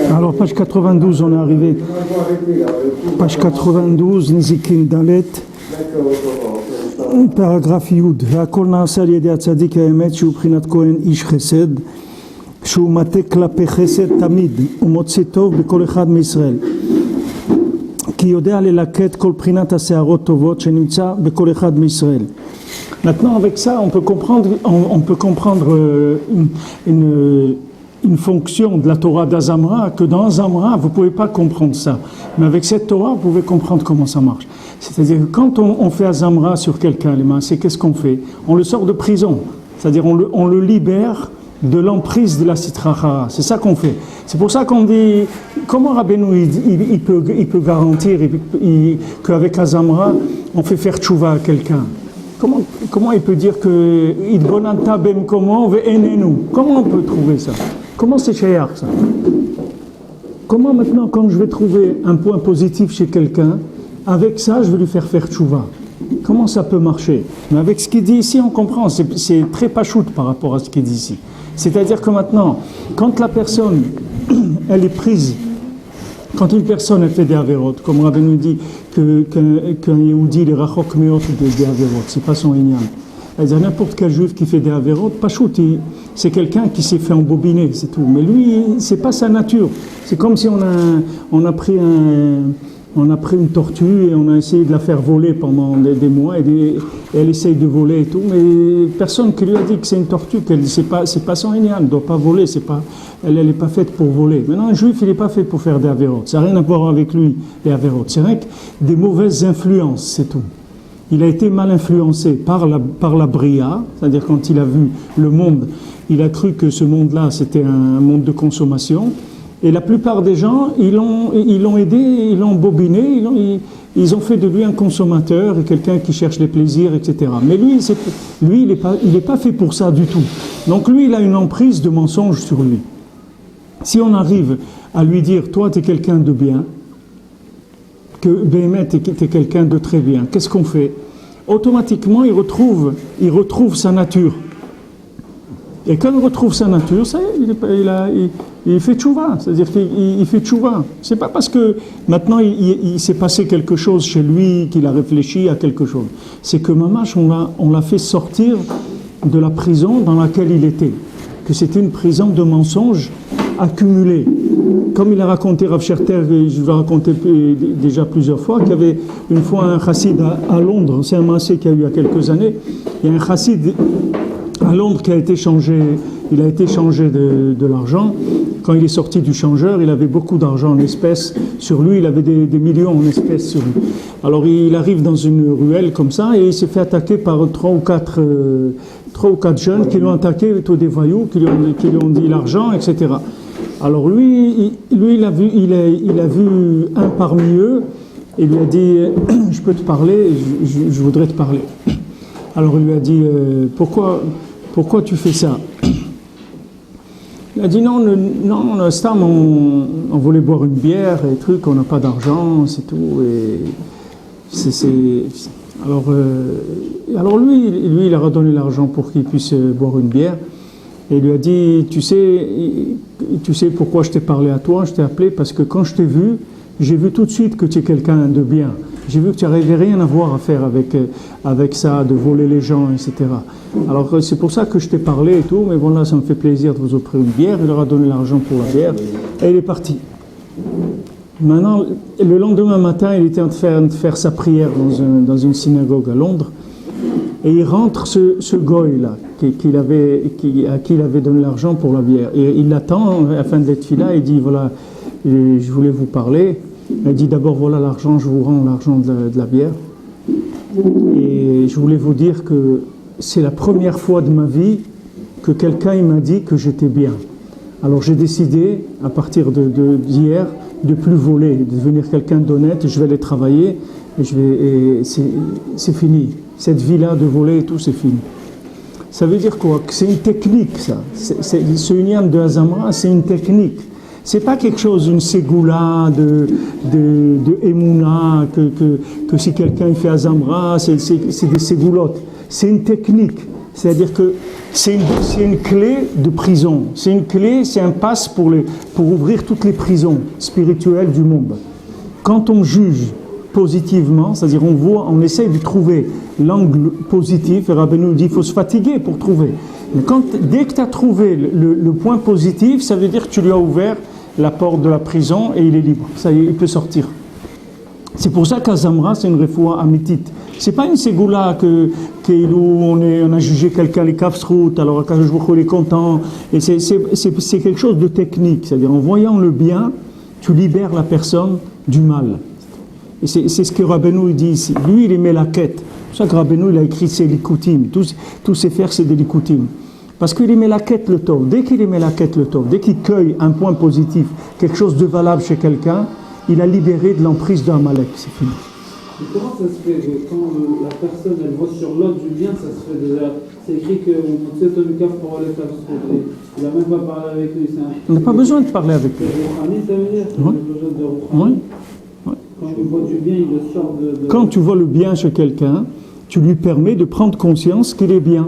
Alors, page 92, on est arrivé. Page 92, Nizikin Dalet, paragraphe Yud. Hakol na'asa al yedei hatzadik ha'emet, shehu b'chinat Kohen ish chesed, shehu mate klape chesed tamid, umotzi tov b'kol echad miYisrael. Ki yodea lelaket kol b'chinat ha'se'arot tovot, shenimtza b'kol echad miYisrael. Maintenant, avec ça, on peut comprendre une fonction de la Torah d'Azamra, que dans Azamra, vous ne pouvez pas comprendre ça. Mais avec cette Torah, vous pouvez comprendre comment ça marche. C'est-à-dire que quand on fait Azamra sur quelqu'un, les mains, c'est qu'est-ce qu'on fait? On le sort de prison. C'est-à-dire on le libère de l'emprise de la Sitra Achara. C'est ça qu'on fait. C'est pour ça qu'on dit, comment Rabbeinu il peut garantir qu'avec Azamra, on fait faire tchouva à quelqu'un? Comment il peut dire que Idbonanta bemkomo ve'enenu? Comment on peut trouver ça? Comment c'est shayar ça? Comment maintenant, quand je vais trouver un point positif chez quelqu'un, avec ça, je vais lui faire tchouva? Comment ça peut marcher? Mais avec ce qu'il dit ici, on comprend. C'est très pachout par rapport à ce qu'il dit ici. C'est-à-dire que maintenant, quand la personne, elle est prise, quand une personne elle fait des avérotes, comme Rabbi nous dit qu'un Yehudi il est rachok meot des avérotes, c'est pas son inyan. C'est-à-dire n'importe quel juif qui fait des avérotes, pachout, c'est quelqu'un qui s'est fait embobiner, c'est tout. Mais lui, c'est pas sa nature. C'est comme si on a pris une tortue et on a essayé de la faire voler pendant des mois et elle essaye de voler et tout, mais personne qui lui a dit que c'est une tortue, c'est pas son inyan, elle ne doit pas voler, elle n'est pas faite pour voler. Maintenant, un juif, il n'est pas fait pour faire des avérotes, ça n'a rien à voir avec lui, les avérotes. C'est vrai que des mauvaises influences, c'est tout. Il a été mal influencé par la bria, c'est-à-dire quand il a vu le monde, il a cru que ce monde-là, c'était un monde de consommation. Et la plupart des gens, ils l'ont aidé, ils l'ont bobiné, ils ont fait de lui un consommateur et quelqu'un qui cherche les plaisirs, etc. Mais lui, il n'est pas fait pour ça du tout. Donc lui, il a une emprise de mensonge sur lui. Si on arrive à lui dire, toi, tu es quelqu'un de bien, que Béhémet, tu es quelqu'un de très bien, qu'est-ce qu'on fait? Automatiquement, il retrouve sa nature. Et quand il retrouve sa nature, ça y est, il fait tchouva, c'est-à-dire qu'il fait tchouva. C'est pas parce que maintenant il s'est passé quelque chose chez lui qu'il a réfléchi à quelque chose. C'est que Mamash, on l'a fait sortir de la prison dans laquelle il était. Que c'était une prison de mensonges accumulés. Comme il a raconté Rav Scherter, je l'ai raconté déjà plusieurs fois, qu'il y avait une fois un chassid à Londres, c'est un massé qu'il y a eu il y a quelques années, il y a un chassid à Londres qui a été changé, il a été changé de l'argent. Quand il est sorti du changeur, il avait beaucoup d'argent en espèces sur lui, il avait des millions en espèces sur lui. Alors il arrive dans une ruelle comme ça et il s'est fait attaquer par trois ou quatre jeunes qui l'ont attaqué, plutôt des voyous, qui lui ont dit l'argent, etc. Alors lui il a vu un parmi eux et lui a dit je peux te parler, je voudrais te parler. Alors il lui a dit pourquoi tu fais ça? Il a dit non, Stam, on voulait boire une bière et trucs, on n'a pas d'argent, c'est tout. Et alors lui, il a redonné l'argent pour qu'il puisse boire une bière. Et il lui a dit, tu sais pourquoi je t'ai parlé à toi, je t'ai appelé parce que quand je t'ai vu, j'ai vu tout de suite que tu es quelqu'un de bien. J'ai vu que tu n'avais rien à voir à faire avec ça, de voler les gens, etc. Alors c'est pour ça que je t'ai parlé et tout, mais bon là ça me fait plaisir de vous offrir une bière. Il leur a donné l'argent pour la bière et il est parti. Maintenant, le lendemain matin, il était en train de faire sa prière dans une synagogue à Londres et il rentre ce goy-là à qui il avait donné l'argent pour la bière. Et il l'attend à la fin de l'etfila, il dit voilà, je voulais vous parler. Il dit d'abord voilà l'argent, je vous rends l'argent de la bière. Et je voulais vous dire que c'est la première fois de ma vie que quelqu'un m'a dit que j'étais bien. Alors j'ai décidé à partir d'hier de plus voler, de devenir quelqu'un d'honnête. Je vais aller travailler et c'est fini. Cette vie-là de voler et tout, c'est fini. Ça veut dire quoi? Que c'est une technique, ça. Ce union de Azamra, c'est une technique. C'est pas quelque chose, une ségoula de émouna, que si quelqu'un fait Azamra, c'est des ségoulottes. C'est une technique. C'est-à-dire que c'est une clé de prison. C'est une clé, c'est un passe pour ouvrir toutes les prisons spirituelles du monde. Quand on juge positivement, c'est-à-dire on essaie de trouver l'angle positif, et Rabbeinu dit qu'il faut se fatiguer pour trouver. Mais dès que tu as trouvé le point positif, ça veut dire que tu lui as ouvert la porte de la prison et il est libre. Ça y est, il peut sortir. C'est pour ça qu'Azamra, c'est une refoua amitite. C'est pas une ségoula où on a jugé quelqu'un les kafsrout, alors Akadosh Baruch Hu est content. Et c'est quelque chose de technique. C'est-à-dire en voyant le bien, tu libères la personne du mal. Et c'est ce que Rabbeinu dit ici. Lui, il aimait la quête. C'est pour ça que Rabbeinu, il a écrit ses likutim. Tous ses vers, c'est des likutim. Parce qu'il aimait la quête le tov. Dès qu'il aimait la quête le tov, dès qu'il cueille un point positif, quelque chose de valable chez quelqu'un, il a libéré de l'emprise d'un Amalek. C'est fini. Et comment ça se fait que quand la personne elle voit sur l'autre du bien, ça se fait déjà? C'est écrit qu'on sait ton caf pour aller faire ce qu'on il n'a même pas parlé avec lui. On n'a pas besoin de parler avec lui. Ça veut dire oui. Quand il voit du bien, il le sort de... Quand tu vois le bien chez quelqu'un, tu lui permets de prendre conscience qu'il est bien.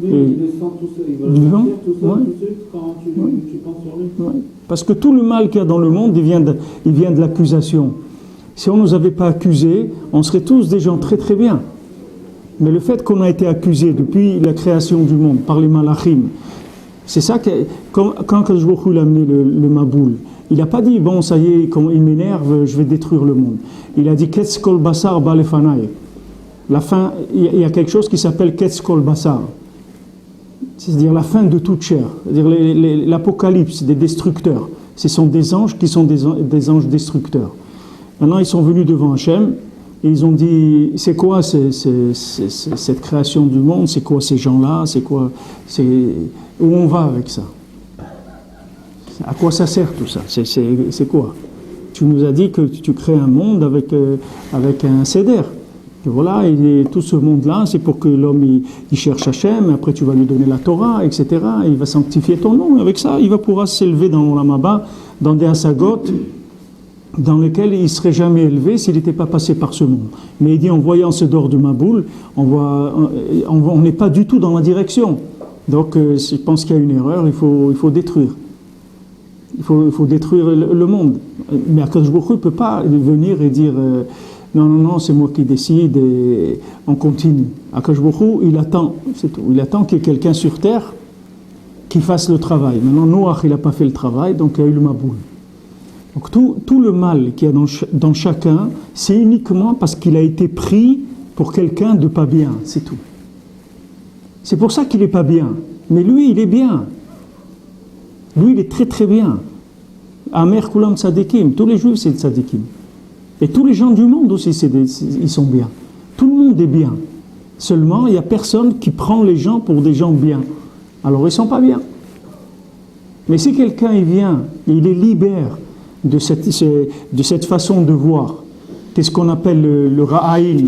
Oui, il le sent tout seul. Il va le sentir tout seul, tout de suite quand tu penses sur lui. Oui. Parce que tout le mal qu'il y a dans le monde, il vient de l'accusation. Si on ne nous avait pas accusés, on serait tous des gens très très bien. Mais le fait qu'on a été accusés depuis la création du monde par les malachim, c'est ça que, quand Akadosh Baruch Hu a amené le Maboul, il n'a pas dit, bon, ça y est, il m'énerve, je vais détruire le monde. Il a dit, Ketz kol basar ba lefanai. La fin, il y a quelque chose qui s'appelle Ketz kol basar. C'est-à-dire la fin de toute chair. C'est-à-dire l'apocalypse des destructeurs. Ce sont des anges qui sont des anges destructeurs. Maintenant, ils sont venus devant Hachem et ils ont dit, c'est quoi cette création du monde? C'est quoi ces gens-là? C'est quoi? Où on va avec ça? À quoi ça sert tout ça? C'est quoi? Tu nous as dit que tu crées un monde avec un seder. Et voilà, et tout ce monde-là, c'est pour que l'homme il cherche Hachem, et après tu vas lui donner la Torah, etc. Et il va sanctifier ton nom. Et avec ça, il va pouvoir s'élever dans l'Olam Haba, dans des Hasagot, dans lesquels il ne serait jamais élevé s'il n'était pas passé par ce monde. Mais il dit, en voyant ce dehors de Maboul, on n'est pas du tout dans la direction. Donc, je pense qu'il y a une erreur, il faut détruire. Il faut détruire le monde. Mais Akadosh Baruch Hu ne peut pas venir et dire non, c'est moi qui décide et on continue. Akadosh Baruch Hu, il attend, c'est tout. Il attend qu'il y ait quelqu'un sur terre qui fasse le travail. Maintenant, Noach, il n'a pas fait le travail, donc il y a eu le Maboul. Donc tout le mal qu'il y a dans chacun, c'est uniquement parce qu'il a été pris pour quelqu'un de pas bien, c'est tout. C'est pour ça qu'il n'est pas bien. Mais lui, il est bien. Lui, il est très très bien. Amer Kulam Tzadikim, tous les juifs c'est Tzadikim. Et tous les gens du monde aussi, ils sont bien. Tout le monde est bien. Seulement, il n'y a personne qui prend les gens pour des gens bien. Alors, ils ne sont pas bien. Mais si quelqu'un il vient et il les libère de cette façon de voir, qu'est-ce qu'on appelle le ra'aïn,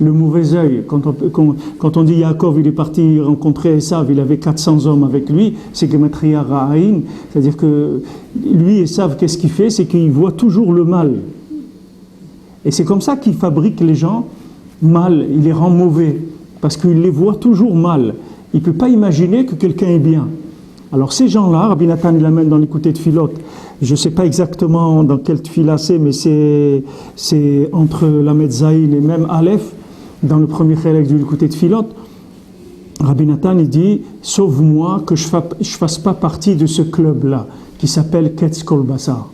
le mauvais œil. Quand on dit Yaakov, il est parti rencontrer Esav, il avait 400 hommes avec lui, c'est Gematria ra'aïn, c'est-à-dire que lui, Esav, qu'est-ce qu'il fait? C'est qu'il voit toujours le mal. Et c'est comme ça qu'il fabrique les gens mal, il les rend mauvais, parce qu'il les voit toujours mal. Il ne peut pas imaginer que quelqu'un est bien. Alors ces gens-là, Rabbi Nathan l'amène dans l'écouté de Philote, je ne sais pas exactement dans quel tefila c'est, mais c'est entre la Metzaïl et même Aleph, dans le premier chélek du l'écouté de Philote. Rabbi Nathan il dit, sauve-moi que je ne fasse pas partie de ce club-là, qui s'appelle Ketz Kol Basar.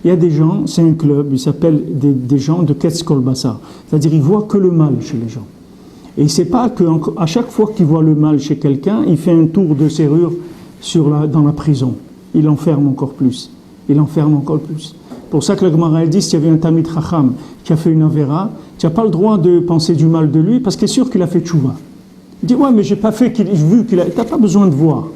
Il y a des gens, c'est un club, il s'appelle des gens de Ketz Kol Basar. C'est-à-dire ils ne voient que le mal chez les gens. Et il ne sait pas qu'à chaque fois qu'il voit le mal chez quelqu'un, il fait un tour de serrure dans la prison. Il l'enferme encore plus. Il l'enferme encore plus. Pour ça que la Gemara dit, s'il y avait un Talmid Chacham qui a fait une Avera, tu n'as pas le droit de penser du mal de lui parce qu'il est sûr qu'il a fait tchouva. Il dit, ouais, mais j'ai pas fait, vu qu'il a... Tu n'as pas besoin de voir.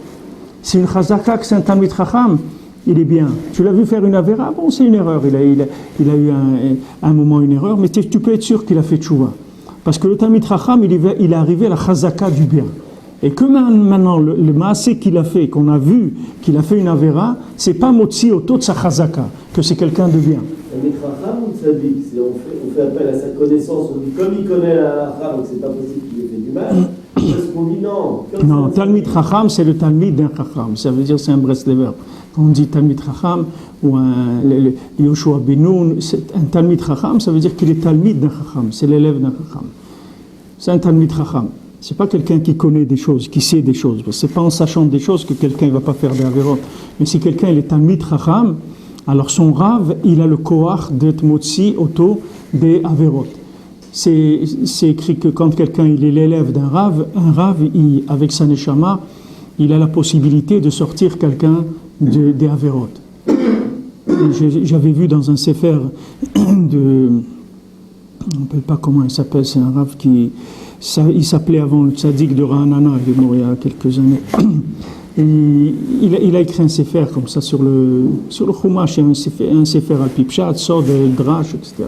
C'est une Chazaka que c'est un Talmid Chacham, il est bien. Tu l'as vu faire une Avera, bon, c'est une erreur. Il a eu un moment une erreur, mais tu peux être sûr qu'il a fait tchouva. Parce que le Talmid Chacham, il est arrivé à la Chazaka du bien. Et que maintenant, le maasé qu'il a fait, qu'on a vu qu'il a fait une Avera, c'est pas Motsi Oto de sa Chazaka, que c'est quelqu'un de bien. Un Racham ou Tzadik, on fait appel à sa connaissance, comme il connaît la Racham, donc c'est pas possible qu'il ait fait du mal, On dit non. Non, Talmid Chacham, c'est le Talmid d'un Chacham. Ça veut dire c'est un Breslever. Quand on dit Talmid Chacham ou un Yoshua Benoun, un Talmid Chacham, ça veut dire qu'il est Talmid d'un Chacham. C'est l'élève d'un Chacham. C'est un Talmid Chacham. C'est pas quelqu'un qui connaît des choses, qui sait des choses. C'est pas en sachant des choses que quelqu'un ne va pas faire des avérotes. Mais si quelqu'un il est Talmid Chacham, alors son Rav, il a le koach d'être motzi auto des avérotes. C'est écrit que quand quelqu'un il est l'élève d'un Rav, un Rav, avec sa neshama, il a la possibilité de sortir quelqu'un des avérotes. J'avais vu dans un sefer de... On ne rappelle pas comment il s'appelle, c'est un Rav qui... il s'appelait avant le tzaddik de Ra'anana, il est mort il y a quelques années. Et il a écrit un sefer comme ça sur le Chumash, un sefer al Pipchat, Sod, Drash, etc.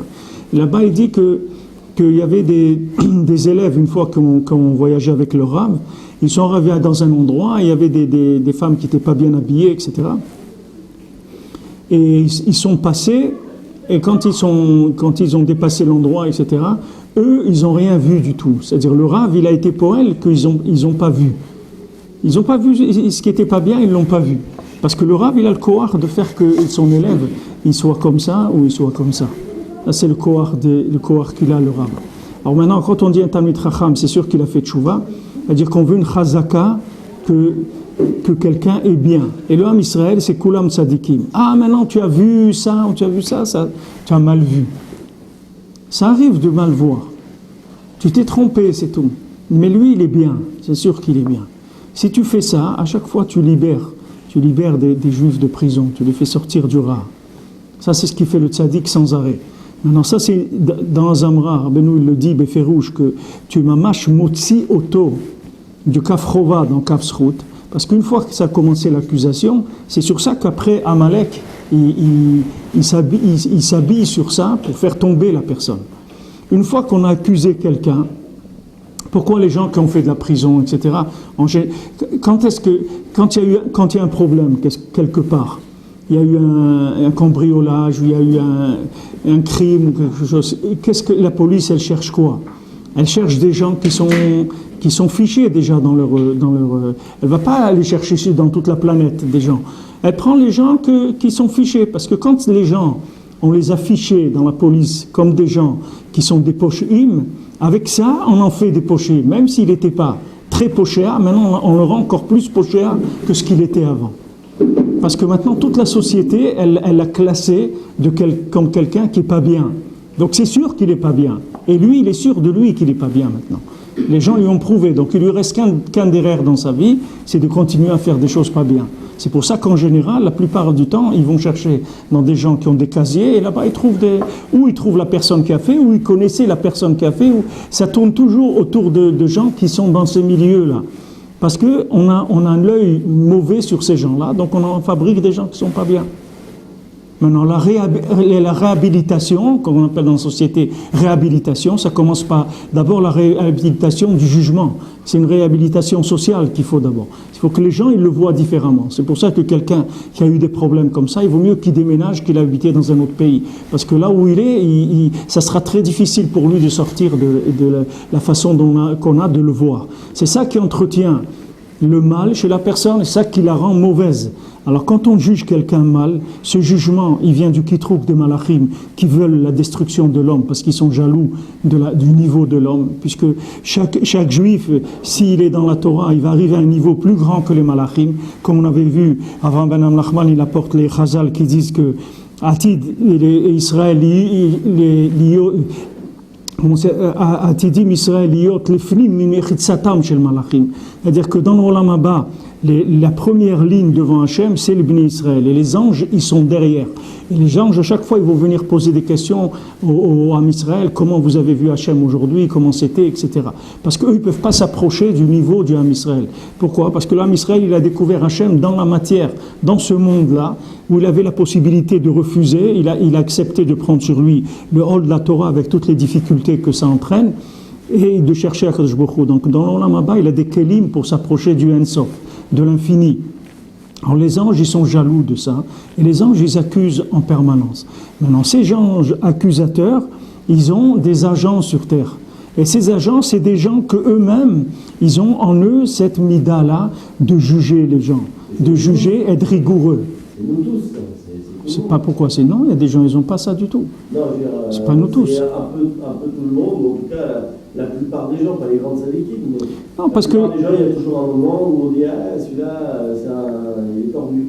Et là-bas, il dit qu'il y avait des élèves, une fois qu'on voyageait avec le Rav, ils sont arrivés dans un endroit, il y avait des femmes qui n'étaient pas bien habillées, etc. Et ils sont passés, et quand ils ont dépassé l'endroit, etc., eux, ils n'ont rien vu du tout. C'est-à-dire, le Rav, il a été pour elles qu'ils n'ont pas vu. Ils n'ont pas vu ce qui n'était pas bien, ils ne l'ont pas vu. Parce que le Rav, il a le koach de faire que son élève, il soit comme ça ou il soit comme ça. Là, c'est le koach qu'il a, le Rav. Alors maintenant, quand on dit un Talmid Chacham, c'est sûr qu'il a fait tchouva, c'est-à-dire qu'on veut une chazaka que quelqu'un est bien. Et le Ham Israël, c'est Kulam Tzadikim. Ah, maintenant tu as vu ça, ou tu as vu ça, tu as mal vu. Ça arrive de mal voir. Tu t'es trompé, c'est tout. Mais lui, il est bien. C'est sûr qu'il est bien. Si tu fais ça, à chaque fois, tu libères des juifs de prison. Tu les fais sortir du Ra. Ça, c'est ce qui fait le tzaddik sans arrêt. Maintenant, ça, c'est dans Zamra. Rabbeinu, il le dit, Beferouche, que tu mamash motzi auto du kafrova dans kafsrout. Parce qu'une fois que ça a commencé l'accusation, c'est sur ça qu'après Amalek, il s'habille sur ça pour faire tomber la personne. Une fois qu'on a accusé quelqu'un, pourquoi les gens qui ont fait de la prison, etc., quand il y a un problème quelque part, il y a eu un cambriolage, ou il y a eu un crime, ou quelque chose, qu'est-ce que la police, elle cherche quoi? Elle cherche des gens qui sont fichés déjà dans leur elle va pas aller chercher dans toute la planète des gens. Elle prend les gens qui sont fichés, parce que quand les gens, on les a fichés dans la police comme des gens qui sont des pochim, avec ça, on en fait des pochés, même s'il n'était pas très pochéa, maintenant on le rend encore plus pochéa que ce qu'il était avant. Parce que maintenant, toute la société, elle l'a classé comme quelqu'un qui n'est pas bien. Donc c'est sûr qu'il n'est pas bien. Et lui, il est sûr de lui qu'il n'est pas bien maintenant. Les gens lui ont prouvé. Donc il lui reste qu'un derrière dans sa vie, c'est de continuer à faire des choses pas bien. C'est pour ça qu'en général, la plupart du temps, ils vont chercher dans des gens qui ont des casiers, et là-bas, ils trouvent la personne qui a fait, ou ils connaissaient la personne qui a fait, ou ça tourne toujours autour de gens qui sont dans ces milieux-là. Parce qu'on a un œil mauvais sur ces gens-là, donc on en fabrique des gens qui ne sont pas bien. Maintenant, la réhabilitation, comme on appelle dans la société réhabilitation, ça commence par d'abord la réhabilitation du jugement. C'est une réhabilitation sociale qu'il faut d'abord. Il faut que les gens ils le voient différemment. C'est pour ça que quelqu'un qui a eu des problèmes comme ça, il vaut mieux qu'il déménage qu'il habite dans un autre pays. Parce que là où il est, ça sera très difficile pour lui de sortir de la façon qu'on a de le voir. C'est ça qui entretient le mal chez la personne, c'est ça qui la rend mauvaise. Alors quand on juge quelqu'un mal, ce jugement, il vient du kitrouk des malachim qui veulent la destruction de l'homme parce qu'ils sont jaloux du niveau de l'homme, puisque chaque juif, s'il est dans la Torah, il va arriver à un niveau plus grand que les malachim. Comme on avait vu, avant Ben Amlachman, il apporte les chazal qui disent que Atid et Israël, c'est-à-dire que dans l'Olam Haba, la première ligne devant Hachem, c'est le Bnei Israël. Et les anges, ils sont derrière. Et les anges, à chaque fois, ils vont venir poser des questions au Ham Israël. Comment vous avez vu Hachem aujourd'hui? Comment c'était? Etc. Parce qu'eux, ils ne peuvent pas s'approcher du niveau du Ham Israël. Pourquoi? Parce que le Ham Israël, il a découvert Hachem dans la matière, dans ce monde-là, où il avait la possibilité de refuser. Il a accepté de prendre sur lui le hol de la Torah avec toutes les difficultés que ça entraîne et de chercher Akadosh Baruch Hu. Donc dans l'Olam Haba, il a des kelim pour s'approcher du Ein Sof, de l'infini. Alors les anges, ils sont jaloux de ça, et les anges, ils accusent en permanence. Maintenant, ces anges accusateurs, ils ont des agents sur terre. Et ces agents, c'est des gens que eux-mêmes, ils ont en eux cette mida-là de juger les gens, de juger, être rigoureux. C'est nous tous, ça. C'est pas pourquoi c'est non, il y a des gens, ils n'ont pas ça du tout. Non, je veux dire, c'est pas nous tous. C'est un peu tout le monde, ou en tout cas la plupart des gens, pas les grandes équipes, mais non, parce la plupart des gens, il y a toujours un moment où on dit ah, celui-là, il est tordu.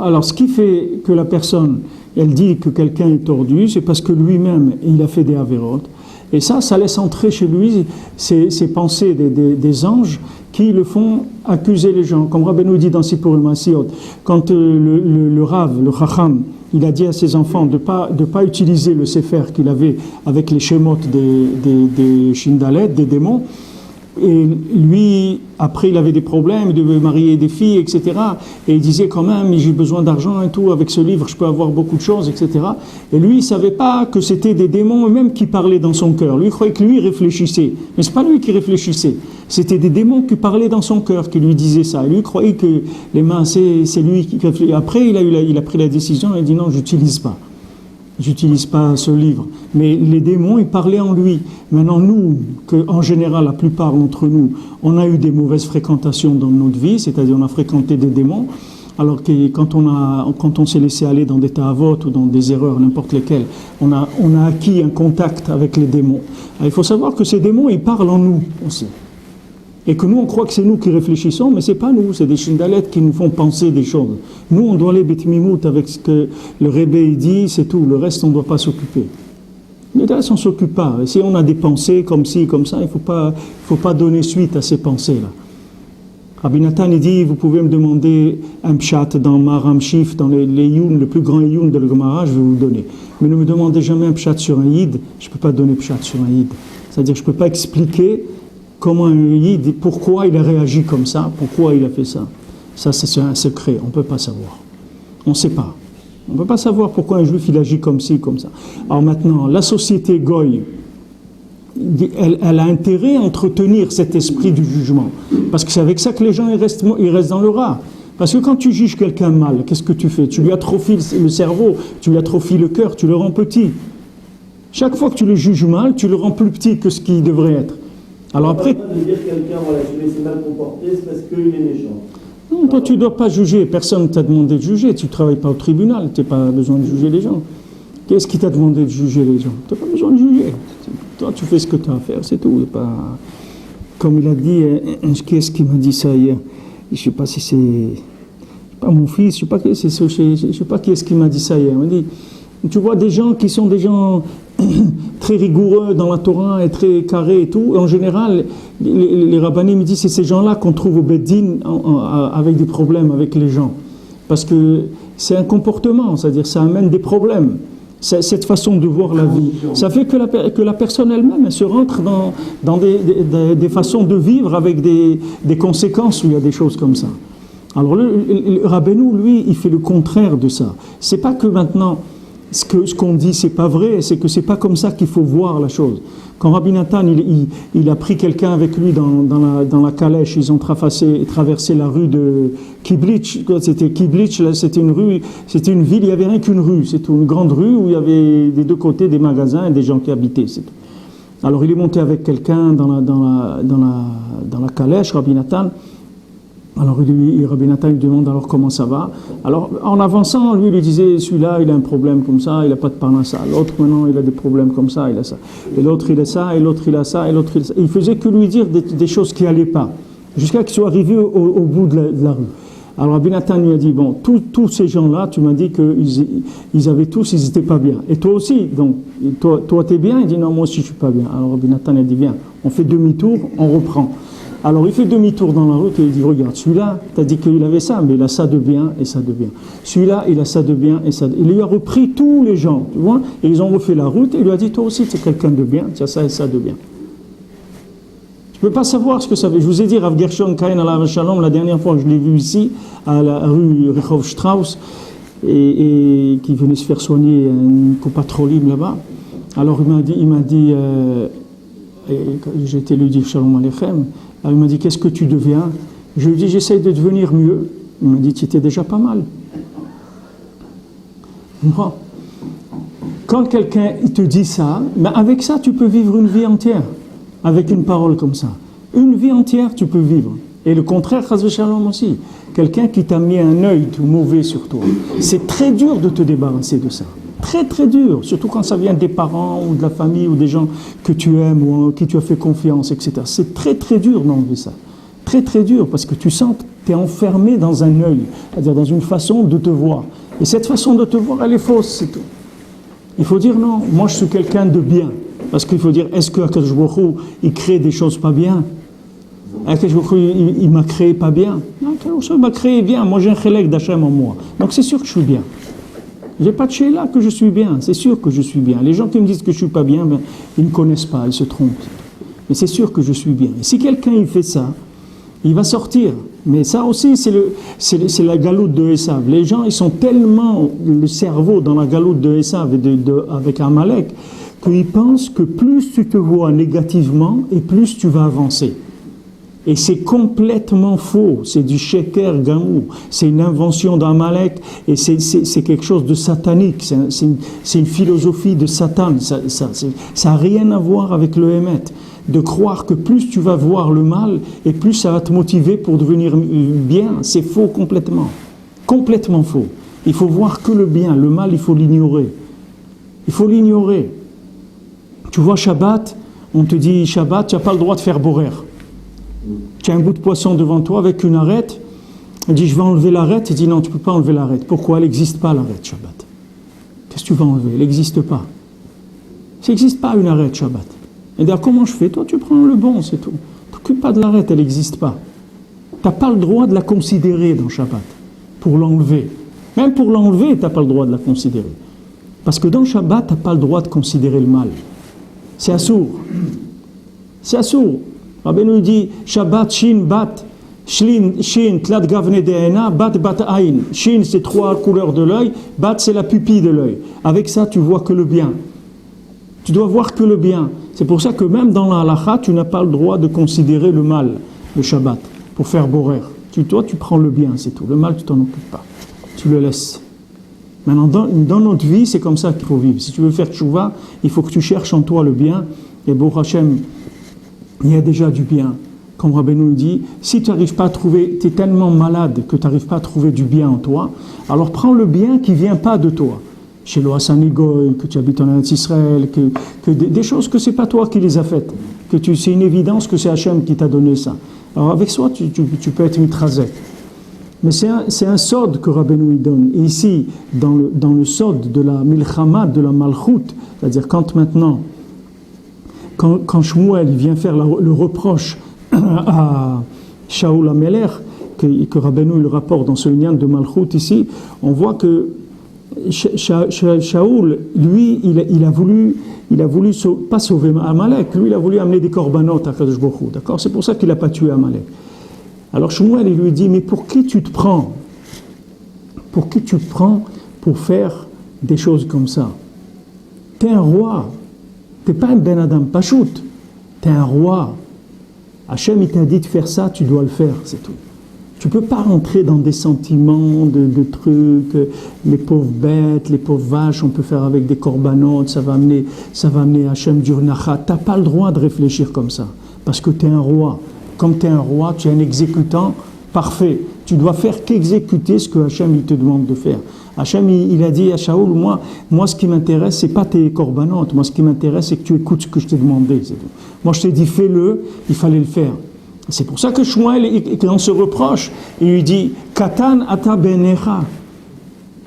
Alors, ce qui fait que la personne, elle dit que quelqu'un est tordu, c'est parce que lui-même, il a fait des avérotes. Et ça laisse entrer chez lui ces pensées des anges qui le font accuser les gens. Comme Rabbeinu dit dans Sipurim Asiot, quand le Rav, le Chacham, il a dit à ses enfants de pas utiliser le Sefer qu'il avait avec les Shemot des Shindalet, des démons. Et lui, après, il avait des problèmes, il devait marier des filles, etc. Et il disait quand même, j'ai besoin d'argent et tout, avec ce livre, je peux avoir beaucoup de choses, etc. Et lui, il ne savait pas que c'était des démons eux-mêmes qui parlaient dans son cœur. Lui, il croyait que lui, il réfléchissait. Mais ce n'est pas lui qui réfléchissait. C'était des démons qui parlaient dans son cœur, qui lui disaient ça. Et lui, il croyait que les mains, c'est lui qui réfléchissait. Après, il a pris la décision, il a dit non, j'utilise pas ce livre. Mais les démons, ils parlaient en lui. Maintenant, nous, en général, la plupart d'entre nous, on a eu des mauvaises fréquentations dans notre vie, c'est-à-dire on a fréquenté des démons, alors que quand on s'est laissé aller dans des ta'avot ou dans des erreurs, n'importe lesquelles, on a acquis un contact avec les démons. Alors, il faut savoir que ces démons, ils parlent en nous aussi. Et que nous, on croit que c'est nous qui réfléchissons, mais c'est pas nous, c'est des Shindalettes qui nous font penser des choses. Nous, on doit aller betmimout avec ce que le Rebbe dit, c'est tout. Le reste, on ne doit pas s'occuper. Le reste, on ne s'occupe pas. Et si on a des pensées comme ci, comme ça, il faut pas donner suite à ces pensées-là. Rabbi Nathan, il dit, vous pouvez me demander un pshat dans Maram Shif, dans les Youn, le plus grand Youn de l'Gemara, je vais vous le donner. Mais ne me demandez jamais un pshat sur un Yid, je ne peux pas donner pshat sur un Yid. C'est-à-dire, je ne peux pas expliquer comment un Yid, pourquoi il a réagi comme ça, pourquoi il a fait ça. Ça, c'est un secret, on ne peut pas savoir. On ne sait pas. On ne peut pas savoir pourquoi un juif il agit comme ci, comme ça. Alors maintenant, la société Goy, elle a intérêt à entretenir cet esprit du jugement. Parce que c'est avec ça que les gens ils restent dans le rat. Parce que quand tu juges quelqu'un mal, qu'est-ce que tu fais? Tu lui atrophies le cerveau, tu lui atrophies le cœur, tu le rends petit. Chaque fois que tu le juges mal, tu le rends plus petit que ce qu'il devrait être. Alors après, de dire quelqu'un, voilà, je s'est mal comporté, c'est parce qu'il est méchant. Non, toi tu ne dois pas juger, personne ne t'a demandé de juger, tu ne travailles pas au tribunal, tu n'as pas besoin de juger les gens. Qu'est-ce qui t'a demandé de juger les gens? Tu n'as pas besoin de juger. Toi tu fais ce que tu as à faire, c'est tout. Pas... Comme il a dit, qu'est-ce qui m'a dit ça hier? Je ne sais pas si c'est... pas mon fils, je ne sais pas qui est-ce qui m'a dit ça hier. Il m'a dit, tu vois des gens qui sont des gens très rigoureux dans la Torah et très carrés et tout. Et en général, les rabbinim me disent c'est ces gens-là qu'on trouve au Beddin avec des problèmes avec les gens. Parce que c'est un comportement, c'est-à-dire ça amène des problèmes. Cette façon de voir la vie. Ça fait que la personne elle-même elle se rentre dans des façons de vivre avec des conséquences où il y a des choses comme ça. Alors le Rabbeinu, lui, il fait le contraire de ça. C'est pas que maintenant... Ce qu'on dit, c'est pas vrai, c'est que c'est pas comme ça qu'il faut voir la chose. Quand Rabbi Nathan, il a pris quelqu'un avec lui dans la calèche, ils ont traversé la rue de Kiblitch. C'était Kiblitch, là, c'était une rue, c'était une ville, il n'y avait rien qu'une rue. C'était une grande rue où il y avait des deux côtés des magasins et des gens qui habitaient. C'est tout. Alors il est monté avec quelqu'un dans la calèche, Rabbi Nathan. Alors Rabbi Nathan lui demande alors comment ça va. Alors en avançant, lui disait celui-là il a un problème comme ça, il n'a pas de parnassa. L'autre maintenant il a des problèmes comme ça, il a ça. Et l'autre il a ça, et l'autre il a ça, et l'autre il a ça. Il faisait que lui dire des choses qui n'allaient pas, jusqu'à qu'il soit arrivé au bout de la rue. Alors Rabbi Nathan lui a dit bon, tous ces gens-là, tu m'as dit qu'ils avaient tous, ils n'étaient pas bien. Et toi aussi, donc toi t'es bien? Il dit non, moi aussi je suis pas bien. Alors Rabbi Nathan a dit viens, on fait demi-tour, on reprend. Alors il fait demi-tour dans la route et il dit regarde, celui-là, tu as dit qu'il avait ça, mais il a ça de bien et ça de bien. Celui-là, il a ça de bien et ça de bien. Il lui a repris tous les gens, tu vois, et ils ont refait la route et il lui a dit toi aussi tu es quelqu'un de bien, tu as ça et ça de bien. Je ne peux pas savoir ce que ça veut. Je vous ai dit, Rav Gershon Kain Alav Shalom, la dernière fois que je l'ai vu ici, à la rue Rehov Strauss, et qui venait se faire soigner un copatrolim là-bas. Alors il m'a dit j'ai été lui dire Shalom Aleichem. Alors il m'a dit, qu'est-ce que tu deviens? Je lui ai dit, j'essaye de devenir mieux. Il m'a dit, tu étais déjà pas mal. Moi, quand quelqu'un te dit ça, ben avec ça, tu peux vivre une vie entière. avec une parole comme ça. Une vie entière, tu peux vivre. Et le contraire, chas v'shalom aussi. Quelqu'un qui t'a mis un œil tout mauvais sur toi. C'est très dur de te débarrasser de ça. Très très dur. Surtout quand ça vient des parents ou de la famille ou des gens que tu aimes ou en qui tu as fait confiance, etc. C'est très très dur d'enlever ça. Très très dur parce que tu sens que tu es enfermé dans un œil. C'est-à-dire dans une façon de te voir. Et cette façon de te voir, elle est fausse, c'est tout. Il faut dire non, moi je suis quelqu'un de bien. Parce qu'il faut dire, est-ce que Akadosh Baruch Hu, il crée des choses pas bien? Akadosh Baruch Hu, il m'a créé pas bien? Non, Akadosh Baruch Hu m'a créé bien. Moi j'ai un chélek d'Hachem en moi. Donc c'est sûr que je suis bien. J'ai pas de chéla que je suis bien. C'est sûr que je suis bien. Les gens qui me disent que je suis pas bien, ben, ils ne connaissent pas, ils se trompent. Mais c'est sûr que je suis bien. Et si quelqu'un il fait ça, il va sortir. Mais ça aussi, c'est la galoute de Esav. Les gens, ils sont tellement le cerveau dans la galoute de Esav avec Amalek, qu'ils pensent que plus tu te vois négativement et plus tu vas avancer. Et c'est complètement faux, c'est du sheker gamou, c'est une invention d'Amalek et c'est quelque chose de satanique, c'est une philosophie de Satan, ça n'a rien à voir avec le Hémet. De croire que plus tu vas voir le mal et plus ça va te motiver pour devenir bien, c'est faux complètement, complètement faux. Il faut voir que le bien, le mal il faut l'ignorer, il faut l'ignorer. Tu vois Shabbat, on te dit Shabbat, tu n'as pas le droit de faire borer. Tu as un bout de poisson devant toi avec une arête, il dit je vais enlever l'arête, il dit non tu ne peux pas enlever l'arête. Pourquoi? Elle n'existe pas l'arête Shabbat. Qu'est-ce que tu vas enlever? Elle n'existe pas. Ça n'existe pas une arête Shabbat. Et d'ailleurs comment je fais? Toi tu prends le bon, c'est tout. Ne t'occupe pas de l'arête, elle n'existe pas. Tu n'as pas le droit de la considérer dans Shabbat, pour l'enlever. Même pour l'enlever, tu n'as pas le droit de la considérer. Parce que dans Shabbat, tu n'as pas le droit de considérer le mal. C'est assourd. C'est assourd. Rabbeinu dit Shabbat, Shin, Bat, Shin, Tlat Gavne De'ena, Bat, Bat Ain. Shin, c'est 3 couleurs de l'œil, Bat, c'est la pupille de l'œil. Avec ça, tu vois que le bien. Tu dois voir que le bien. C'est pour ça que même dans la halakha, tu n'as pas le droit de considérer le mal, le Shabbat, pour faire borer. Toi, tu prends le bien, c'est tout. Le mal, tu t'en occupes pas. Tu le laisses. Maintenant, dans notre vie, c'est comme ça qu'il faut vivre. Si tu veux faire tchouva, il faut que tu cherches en toi le bien. Et Baruch Hashem, il y a déjà du bien. Comme Rabbeinu dit, si tu n'arrives pas à trouver, tu es tellement malade que tu n'arrives pas à trouver du bien en toi, alors prends le bien qui ne vient pas de toi. Chez le Hassani Goy, que tu habites en Israël, que des choses que ce n'est pas toi qui les as faites, c'est une évidence que c'est Hachem qui t'a donné ça. Alors avec ça, tu peux être mitrazek. Mais c'est un sod que Rabbeinu donne. Et ici, dans le sod de la milchama, de la malchut, c'est-à-dire quand Shmuel vient faire le reproche à Shaul HaMelech, que Rabbeinu le rapporte dans ce lien de malchut ici, on voit que Shaul, lui, il a voulu pas sauver Amalek, lui il a voulu amener des korbanot à Kadosh Baruch Hu, d'accord? C'est pour ça qu'il n'a pas tué Amalek. Alors Shmuel, il lui dit, mais pour qui tu te prends? Pour qui tu te prends pour faire des choses comme ça? T'es un roi, t'es pas un Ben Adam Pachout, t'es un roi. Hachem, il t'a dit de faire ça, tu dois le faire, c'est tout. Tu ne peux pas rentrer dans des sentiments de trucs, les pauvres bêtes, les pauvres vaches, on peut faire avec des corbanotes, ça va amener Hachem Durnachat. Tu n'as pas le droit de réfléchir comme ça, parce que tu es un roi. Comme tu es un roi, tu es un exécutant parfait. Tu dois faire qu'exécuter ce que Hachem il te demande de faire. Hachem il a dit à Shaoul, moi ce qui m'intéresse, c'est pas tes corbanotes, moi ce qui m'intéresse, c'est que tu écoutes ce que je t'ai demandé. C'est tout. Moi je t'ai dit fais-le, il fallait le faire. C'est pour ça que Shmuel, quand on se reproche, il lui dit Katan ata benecha.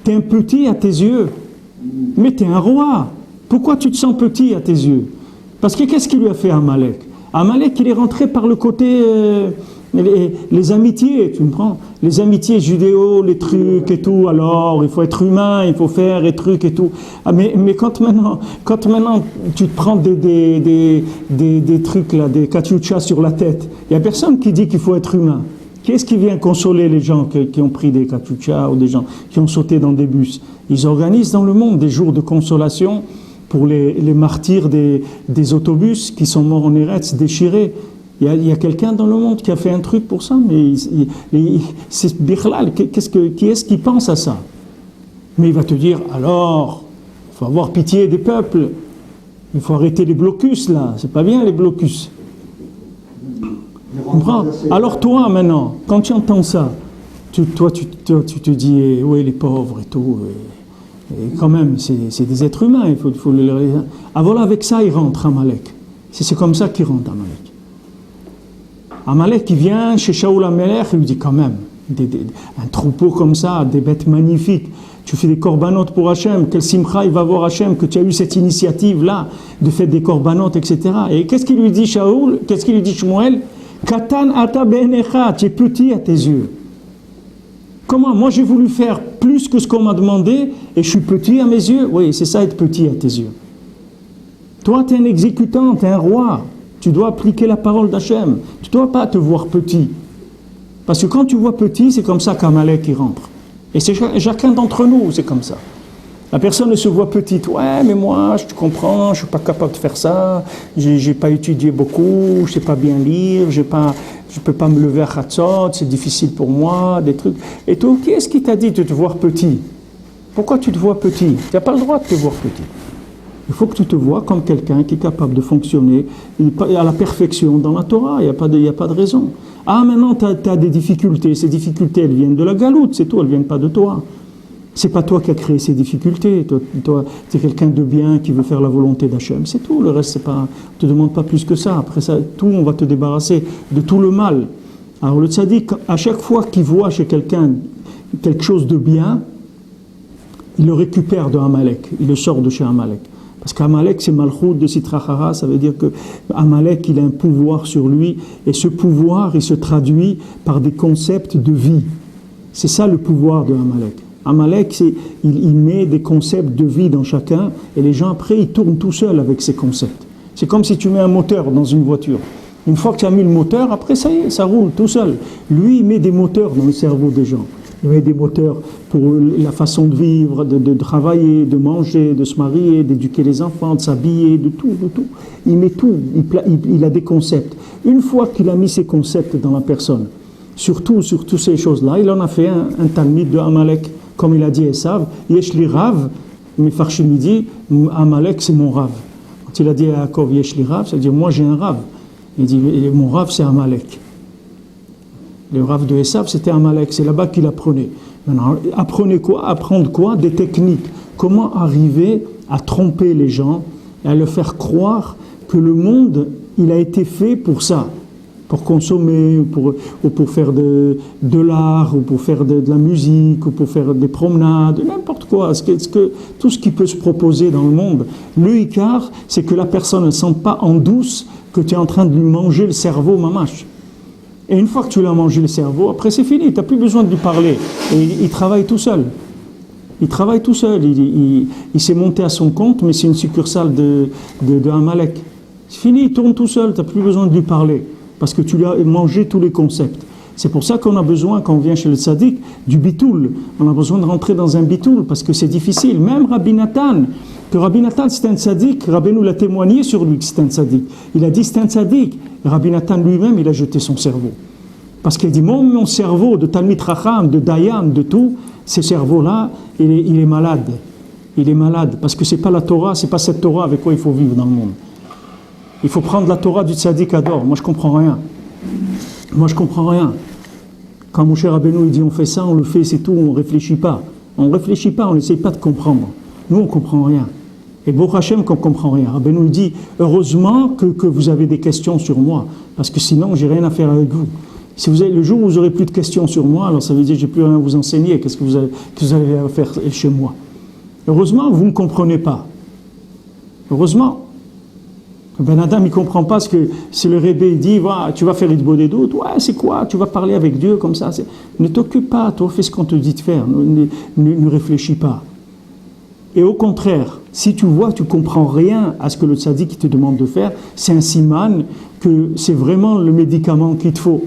T'es un petit à tes yeux, mais t'es un roi. Pourquoi tu te sens petit à tes yeux? Parce que qu'est-ce qu'il lui a fait Amalek? Amalek, il est rentré par le côté les amitiés, tu me prends? Les amitiés judéo, les trucs et tout, alors il faut être humain, il faut faire et trucs et tout. Ah, mais quand maintenant tu te prends des trucs là, des katiouchas sur la tête, il n'y a personne qui dit qu'il faut être humain. Qui est-ce qui vient consoler les gens qui ont pris des katiouchas ou des gens qui ont sauté dans des bus? Ils organisent dans le monde des jours de consolation pour les martyrs des autobus qui sont morts en Eretz, déchirés. Il y a quelqu'un dans le monde qui a fait un truc pour ça, mais c'est Bichlal, qui est-ce qui pense à ça? Mais il va te dire, alors, il faut avoir pitié des peuples, il faut arrêter les blocus là, c'est pas bien les blocus. Comprends? Alors toi, maintenant, quand tu entends ça, tu te dis, oui, les pauvres et tout, et quand même, c'est des êtres humains, il faut les... Ah voilà, avec ça, il rentre Amalek. C'est comme ça qu'il rentre Amalek. Amalek, il vient chez Shaoul HaMelech, il lui dit quand même, un troupeau comme ça, des bêtes magnifiques, tu fais des corbanotes pour Hachem, quel simcha il va voir Hachem, que tu as eu cette initiative-là, de faire des corbanotes, etc. Et qu'est-ce qu'il lui dit Shaoul? Qu'est-ce qu'il lui dit Shmuel? Katan ata be'enecha, tu es petit à tes yeux. Comment? Moi j'ai voulu faire plus que ce qu'on m'a demandé et je suis petit à mes yeux? Oui, c'est ça être petit à tes yeux. Toi tu es un exécutant, tu es un roi. Tu dois appliquer la parole d'Hachem. Tu ne dois pas te voir petit. Parce que quand tu vois petit, c'est comme ça qu'Amalek y rentre. Et c'est chacun d'entre nous, c'est comme ça. La personne ne se voit petite. Ouais, mais moi, je te comprends, je ne suis pas capable de faire ça. Je n'ai pas étudié beaucoup, je ne sais pas bien lire, je ne peux pas me lever à Khatzot, c'est difficile pour moi, des trucs. Et toi, qui est-ce qui t'a dit de te voir petit? Pourquoi tu te vois petit? Tu n'as pas le droit de te voir petit. Il faut que tu te vois comme quelqu'un qui est capable de fonctionner à la perfection dans la Torah. Il n'y a pas de raison. Ah, maintenant, tu as des difficultés. Ces difficultés, elles viennent de la galoute, c'est tout, elles ne viennent pas de toi. C'est pas toi qui as créé ces difficultés. Toi tu es quelqu'un de bien qui veut faire la volonté d'Hachem. C'est tout. Le reste, c'est pas, on ne te demande pas plus que ça. Après ça, tout, on va te débarrasser de tout le mal. Alors, le tzaddik, à chaque fois qu'il voit chez quelqu'un quelque chose de bien, il le récupère de Amalek. Il le sort de chez Amalek. Parce qu'Amalek, c'est Malchut de Sitrachara, ça veut dire que Amalek, il a un pouvoir sur lui, et ce pouvoir, il se traduit par des concepts de vie. C'est ça le pouvoir de Amalek. Amalek, il met des concepts de vie dans chacun, et les gens après, ils tournent tout seuls avec ces concepts. C'est comme si tu mets un moteur dans une voiture. Une fois que tu as mis le moteur, après ça y est, ça roule tout seul. Lui, il met des moteurs dans le cerveau des gens. Il met des moteurs pour la façon de vivre, de travailler, de manger, de se marier, d'éduquer les enfants, de s'habiller, de tout. Il met tout, il a des concepts. Une fois qu'il a mis ces concepts dans la personne, sur toutes ces choses-là, il en a fait un talmid de Amalek, comme il a dit Esav, Yesh li Rav, mais Farshim dit, Amalek c'est mon Rav. Quand il a dit à Yaakov Yesh li Rav, ça veut dire moi j'ai un Rav. Il dit mon Rav c'est Amalek. Le Rav de Esav, c'était Amalek, c'est là-bas qu'il apprenait. Maintenant, apprenez quoi? Apprendre quoi? Des techniques. Comment arriver à tromper les gens et à leur faire croire que le monde, il a été fait pour ça, pour consommer, ou pour faire de l'art, ou pour faire de la musique, ou pour faire des promenades, n'importe quoi. Tout ce qui peut se proposer dans le monde. Le Icar, c'est que la personne ne sente pas en douce que tu es en train de lui manger le cerveau, mamache. Et une fois que tu lui as mangé le cerveau, après c'est fini, tu n'as plus besoin de lui parler. Et il travaille tout seul. Il travaille tout seul. Il s'est monté à son compte, mais c'est une succursale de Amalek. C'est fini, il tourne tout seul, tu n'as plus besoin de lui parler. Parce que tu lui as mangé tous les concepts. C'est pour ça qu'on a besoin, quand on vient chez le tzaddik, du bitoul. On a besoin de rentrer dans un bitoul, parce que c'est difficile. Même Rabbi Nathan, que Rabbi Nathan c'est un tzaddik, Rabbeinu l'a témoigné sur lui que c'est un tzaddik. Il a dit c'est un tzaddik. Rabbi Nathan lui-même, il a jeté son cerveau. Parce qu'il dit, mon cerveau de Talmid Chacham, de Dayan, de tout, ce cerveau-là, il est malade. Il est malade, parce que ce n'est pas la Torah, ce n'est pas cette Torah avec quoi il faut vivre dans le monde. Il faut prendre la Torah du tzaddik Ador. Moi, je ne comprends rien. Quand mon cher Rabbeinu il dit on fait ça, on le fait, c'est tout, on ne réfléchit pas. On ne réfléchit pas, on n'essaye pas de comprendre. Nous, on ne comprend rien. Et Baruch Hashem qu'on ne comprend rien. Rabbeinu il dit heureusement que vous avez des questions sur moi, parce que sinon, j'ai rien à faire avec vous. Si vous avez, le jour où vous n'aurez plus de questions sur moi, alors ça veut dire que j'ai plus rien à vous enseigner. Qu'est-ce que vous avez à faire chez moi? Heureusement, vous ne comprenez pas. Heureusement. Ben Adam, il ne comprend pas ce que si le Rébé dit, tu vas faire Idbo des doutes, ouais, c'est quoi? Tu vas parler avec Dieu comme ça. Ne t'occupe pas, toi, fais ce qu'on te dit de faire, ne réfléchis pas. Et au contraire, si tu vois, tu ne comprends rien à ce que le tzaddik te demande de faire, c'est un siman que c'est vraiment le médicament qu'il te faut.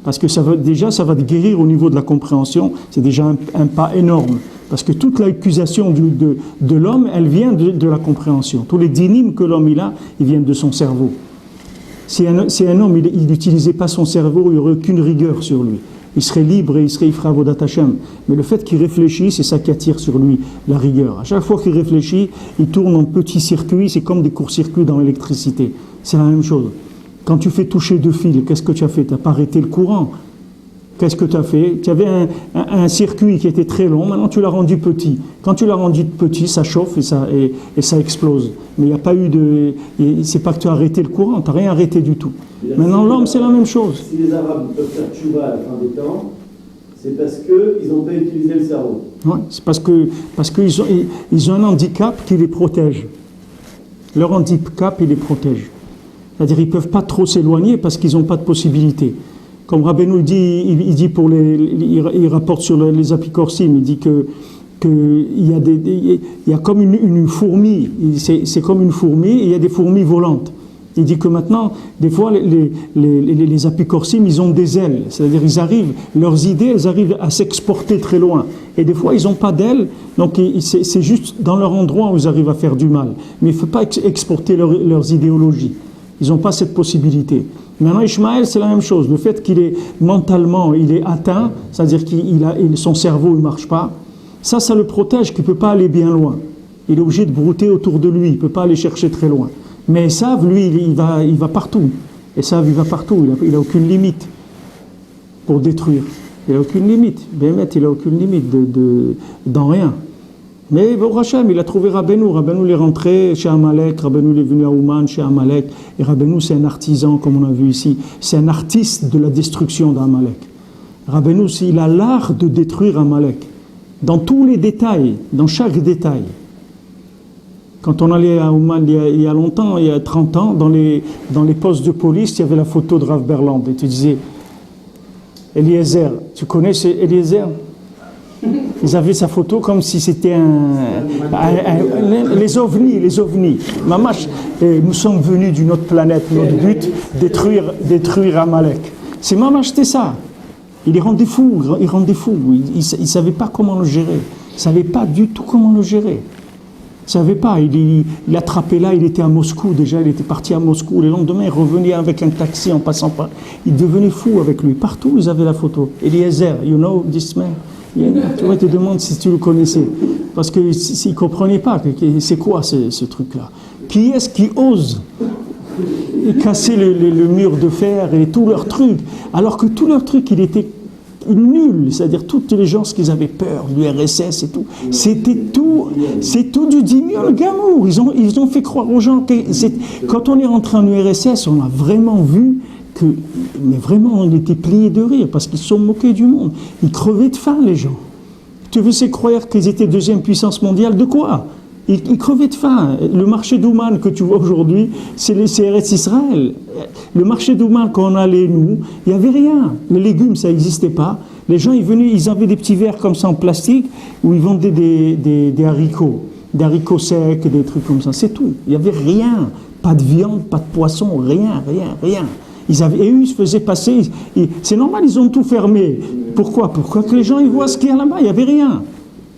Parce que ça va te guérir au niveau de la compréhension, c'est déjà un pas énorme. Parce que toute l'accusation de l'homme, elle vient de la compréhension. Tous les dynimes que l'homme il a, ils viennent de son cerveau. Si un homme, il n'utilisait pas son cerveau, il n'y aurait aucune rigueur sur lui. Il serait libre et il ferait Avodat Hashem. Mais le fait qu'il réfléchit, c'est ça qui attire sur lui la rigueur. À chaque fois qu'il réfléchit, il tourne en petits circuits, c'est comme des courts-circuits dans l'électricité. C'est la même chose. Quand tu fais toucher 2 fils, qu'est-ce que tu as fait? Tu n'as pas arrêté le courant. Qu'est-ce que tu as fait? Tu avais un circuit qui était très long, maintenant tu l'as rendu petit. Quand tu l'as rendu petit, ça chauffe et ça explose. Mais il n'y a pas eu de... C'est pas que tu as arrêté le courant, tu n'as rien arrêté du tout. Maintenant l'homme, c'est la même chose. Si les Arabes peuvent faire tchouva à la fin des temps, c'est parce qu'ils n'ont pas utilisé le cerveau. Ouais, c'est parce qu'ils ont un handicap qui les protège. Leur handicap, il les protège. C'est-à-dire qu'ils ne peuvent pas trop s'éloigner parce qu'ils n'ont pas de possibilité. Comme Rabbeinu il dit il rapporte sur les apicorsim, il dit que il y a comme une fourmi, c'est comme une fourmi et il y a des fourmis volantes. Il dit que maintenant, des fois, les apicorsim, ils ont des ailes, c'est-à-dire leurs idées, elles arrivent à s'exporter très loin. Et des fois, ils n'ont pas d'ailes, donc c'est juste dans leur endroit où ils arrivent à faire du mal. Mais il ne faut pas exporter leurs idéologies. Ils n'ont pas cette possibilité. Maintenant, Ishmaël, c'est la même chose. Le fait qu'il est mentalement, il est atteint, c'est-à-dire son cerveau ne marche pas, ça le protège, qu'il ne peut pas aller bien loin. Il est obligé de brouter autour de lui, il ne peut pas aller chercher très loin. Mais Esav, lui, il va partout. Esav, il va partout, il n'a aucune limite pour détruire. Il n'a aucune limite. Bémet, il n'a aucune limite dans rien. Mais bon, Hachem, il a trouvé Rabbeinu. Rabbeinu est rentré chez Amalek, Rabbeinu est venu à Ouman chez Amalek. Et Rabbeinu, c'est un artisan, comme on a vu ici. C'est un artiste de la destruction d'Amalek. Rabbeinu, il a l'art de détruire Amalek. Dans tous les détails, dans chaque détail. Quand on allait à Ouman il y a longtemps, il y a 30 ans, dans les postes de police, il y avait la photo de Rav Berland. Et tu disais, Eliezer, tu connais Eliezer? Ils avaient sa photo comme si c'était les ovnis. Mamash, nous sommes venus d'une autre planète, notre but, détruire Amalek. C'est Mamash, c'était ça. Il rendait fou. Il ne savait pas comment le gérer. Il ne savait pas du tout comment le gérer. Il ne savait pas. Il attrapait là, il était à Moscou déjà, il était parti à Moscou. Le lendemain, il revenait avec un taxi en passant par. Il devenait fou avec lui. Partout, ils avaient la photo. Eliezer, you know this man? Tu vois, il te demande si tu le connaissais. Parce qu'il ne comprenait pas. C'est quoi ce truc-là? Qui est-ce qui ose casser le mur de fer et tout leur truc? Alors que tout leur truc, il était nul. C'est-à-dire, tous les gens, ce qu'ils avaient peur, l'URSS et tout, c'est tout du diminué gamour. Ils ont fait croire aux gens que quand on est rentré en URSS, on a vraiment vu mais vraiment, on était pliés de rire parce qu'ils se sont moqués du monde. Ils crevaient de faim, les gens. Tu veux c'est croire qu'ils étaient deuxième puissance mondiale de quoi? Ils crevaient de faim. Le marché d'Ouman que tu vois aujourd'hui, c'est Eretz Israël. Le marché d'Ouman, quand on allait, nous, il n'y avait rien. Les légumes, ça n'existait pas. Les gens, ils venaient, ils avaient des petits verres comme ça en plastique où ils vendaient des haricots secs, des trucs comme ça. C'est tout. Il n'y avait rien. Pas de viande, pas de poisson, rien. Et eux, ils se faisaient passer. C'est normal, ils ont tout fermé. Pourquoi que les gens ils voient ce qu'il y a là-bas. Il n'y avait rien.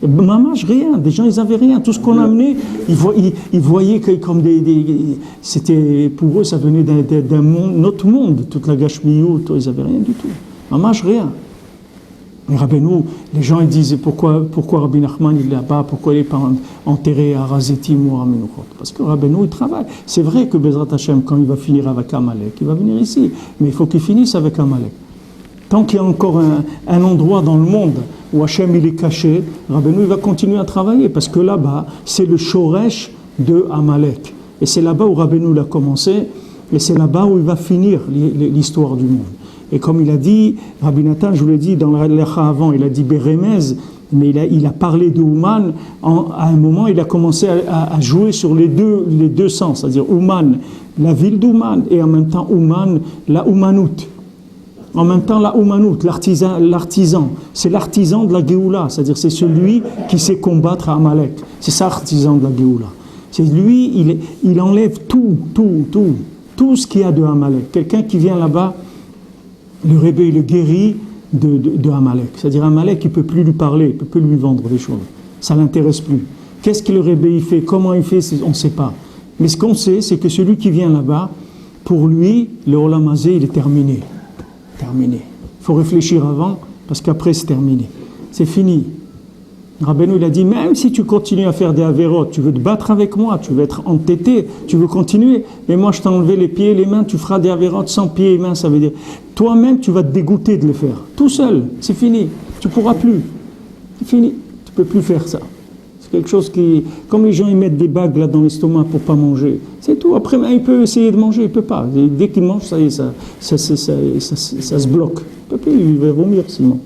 Mamage, rien. Des gens, ils n'avaient rien. Tout ce qu'on amenait, ils voyaient que comme c'était, pour eux, ça venait d'un monde, notre monde. Toute la gashmiyut, ils n'avaient rien du tout. Mamage, rien. Mais Rabbeinu, les gens ils disent pourquoi Rabbi Nachman il est là-bas, pourquoi il n'est pas enterré à Razetim ou à Menuchot? Parce que Rabbeinu il travaille. C'est vrai que Bezrat Hashem, quand il va finir avec Amalek, il va venir ici, mais il faut qu'il finisse avec Amalek. Tant qu'il y a encore un endroit dans le monde où Hashem il est caché, Rabbeinu il va continuer à travailler parce que là-bas c'est le shoresh de Amalek. Et c'est là-bas où Rabbeinu il a commencé et c'est là-bas où il va finir l'histoire du monde. Et comme il a dit, Rabbi Nathan, je vous l'ai dit dans l'Echa avant, il a dit Beremez, mais il a parlé de Ouman, à un moment il a commencé à jouer sur les deux sens, c'est-à-dire Ouman, la ville d'Ouman, et en même temps Ouman, la Oumanout. En même temps la Oumanout, l'artisan, c'est l'artisan de la Géoula, c'est-à-dire c'est celui qui sait combattre à Amalek. C'est ça l'artisan de la Géoula. C'est lui, il enlève tout ce qu'il y a de Amalek. Quelqu'un qui vient là-bas, le Rebbe, il le guérit de Amalek. C'est-à-dire Amalek, il ne peut plus lui parler, il ne peut plus lui vendre des choses. Ça ne l'intéresse plus. Qu'est-ce que le Rebbe il fait? Comment il fait? On ne sait pas. Mais ce qu'on sait, c'est que celui qui vient là-bas, pour lui, le Olam Hazé, il est terminé. Terminé. Il faut réfléchir avant, parce qu'après, c'est terminé. C'est fini. Rabbeinu, il a dit, même si tu continues à faire des avérotes, tu veux te battre avec moi, tu veux être entêté, tu veux continuer, mais moi je t'ai enlevé les pieds et les mains, tu feras des avérotes sans pieds et mains, ça veut dire, toi-même tu vas te dégoûter de les faire, tout seul, c'est fini, tu ne pourras plus, c'est fini, tu ne peux plus faire ça. C'est quelque chose qui, comme les gens ils mettent des bagues là dans l'estomac pour ne pas manger, c'est tout, après il peut essayer de manger, il ne peut pas, et dès qu'il mange, ça y est, ça se bloque, il ne peut plus, il va vomir sinon.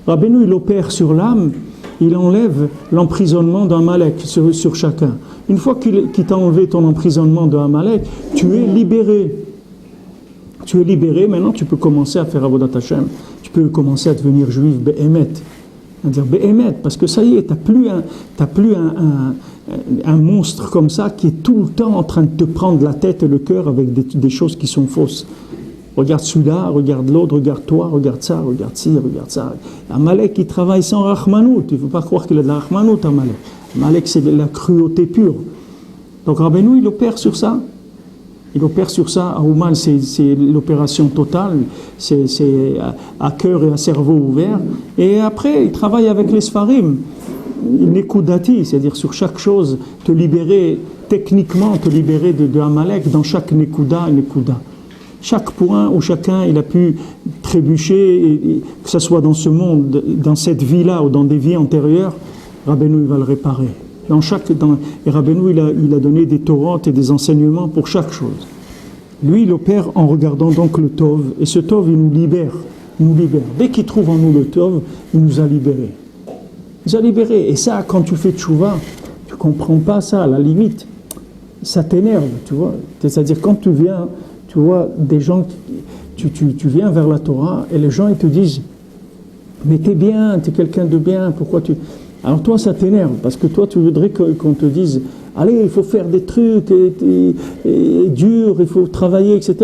Rabbeinu, il opère sur l'âme, il enlève l'emprisonnement d'un Amalek sur chacun. Une fois qu'il t'a enlevé ton emprisonnement d'un Amalek, tu es libéré. Tu es libéré, maintenant tu peux commencer à faire Avodat Hashem. Tu peux commencer à devenir juif, Be'emet. C'est-à-dire Be'emet, parce que ça y est, t'as plus un monstre comme ça qui est tout le temps en train de te prendre la tête et le cœur avec des choses qui sont fausses. Regarde celui-là, regarde l'autre, regarde toi, regarde ça, regarde ci, regarde ça. Amalek, il travaille sans Rahmanout. Il ne faut pas croire qu'il a de la Rahmanout, Amalek. Amalek, c'est de la cruauté pure. Donc Rabbeinu, il opère sur ça. Il opère sur ça. À Ouman, c'est l'opération totale. C'est à cœur et à cerveau ouvert. Et après, il travaille avec les Sfarim. Nekudati, c'est-à-dire sur chaque chose, te libérer, techniquement, te libérer de Amalek dans chaque Nekuda. Chaque point où chacun il a pu trébucher, et que ce soit dans ce monde, dans cette vie-là ou dans des vies antérieures, Rabbeinu il va le réparer. Et Rabbeinu il a donné des Torahs et des enseignements pour chaque chose. Lui il opère en regardant donc le Tov, et ce Tov il nous libère. Dès qu'il trouve en nous le Tov, il nous a libérés. Il nous a libérés. Et ça, quand tu fais tchouva, tu ne comprends pas ça, à la limite. Ça t'énerve, tu vois. C'est-à-dire quand tu viens... Tu vois, des gens, tu viens vers la Torah et les gens ils te disent mais t'es bien, t'es quelqu'un de bien, pourquoi tu... Alors toi ça t'énerve parce que toi tu voudrais qu'on te dise allez il faut faire des trucs et dur, il faut travailler, etc.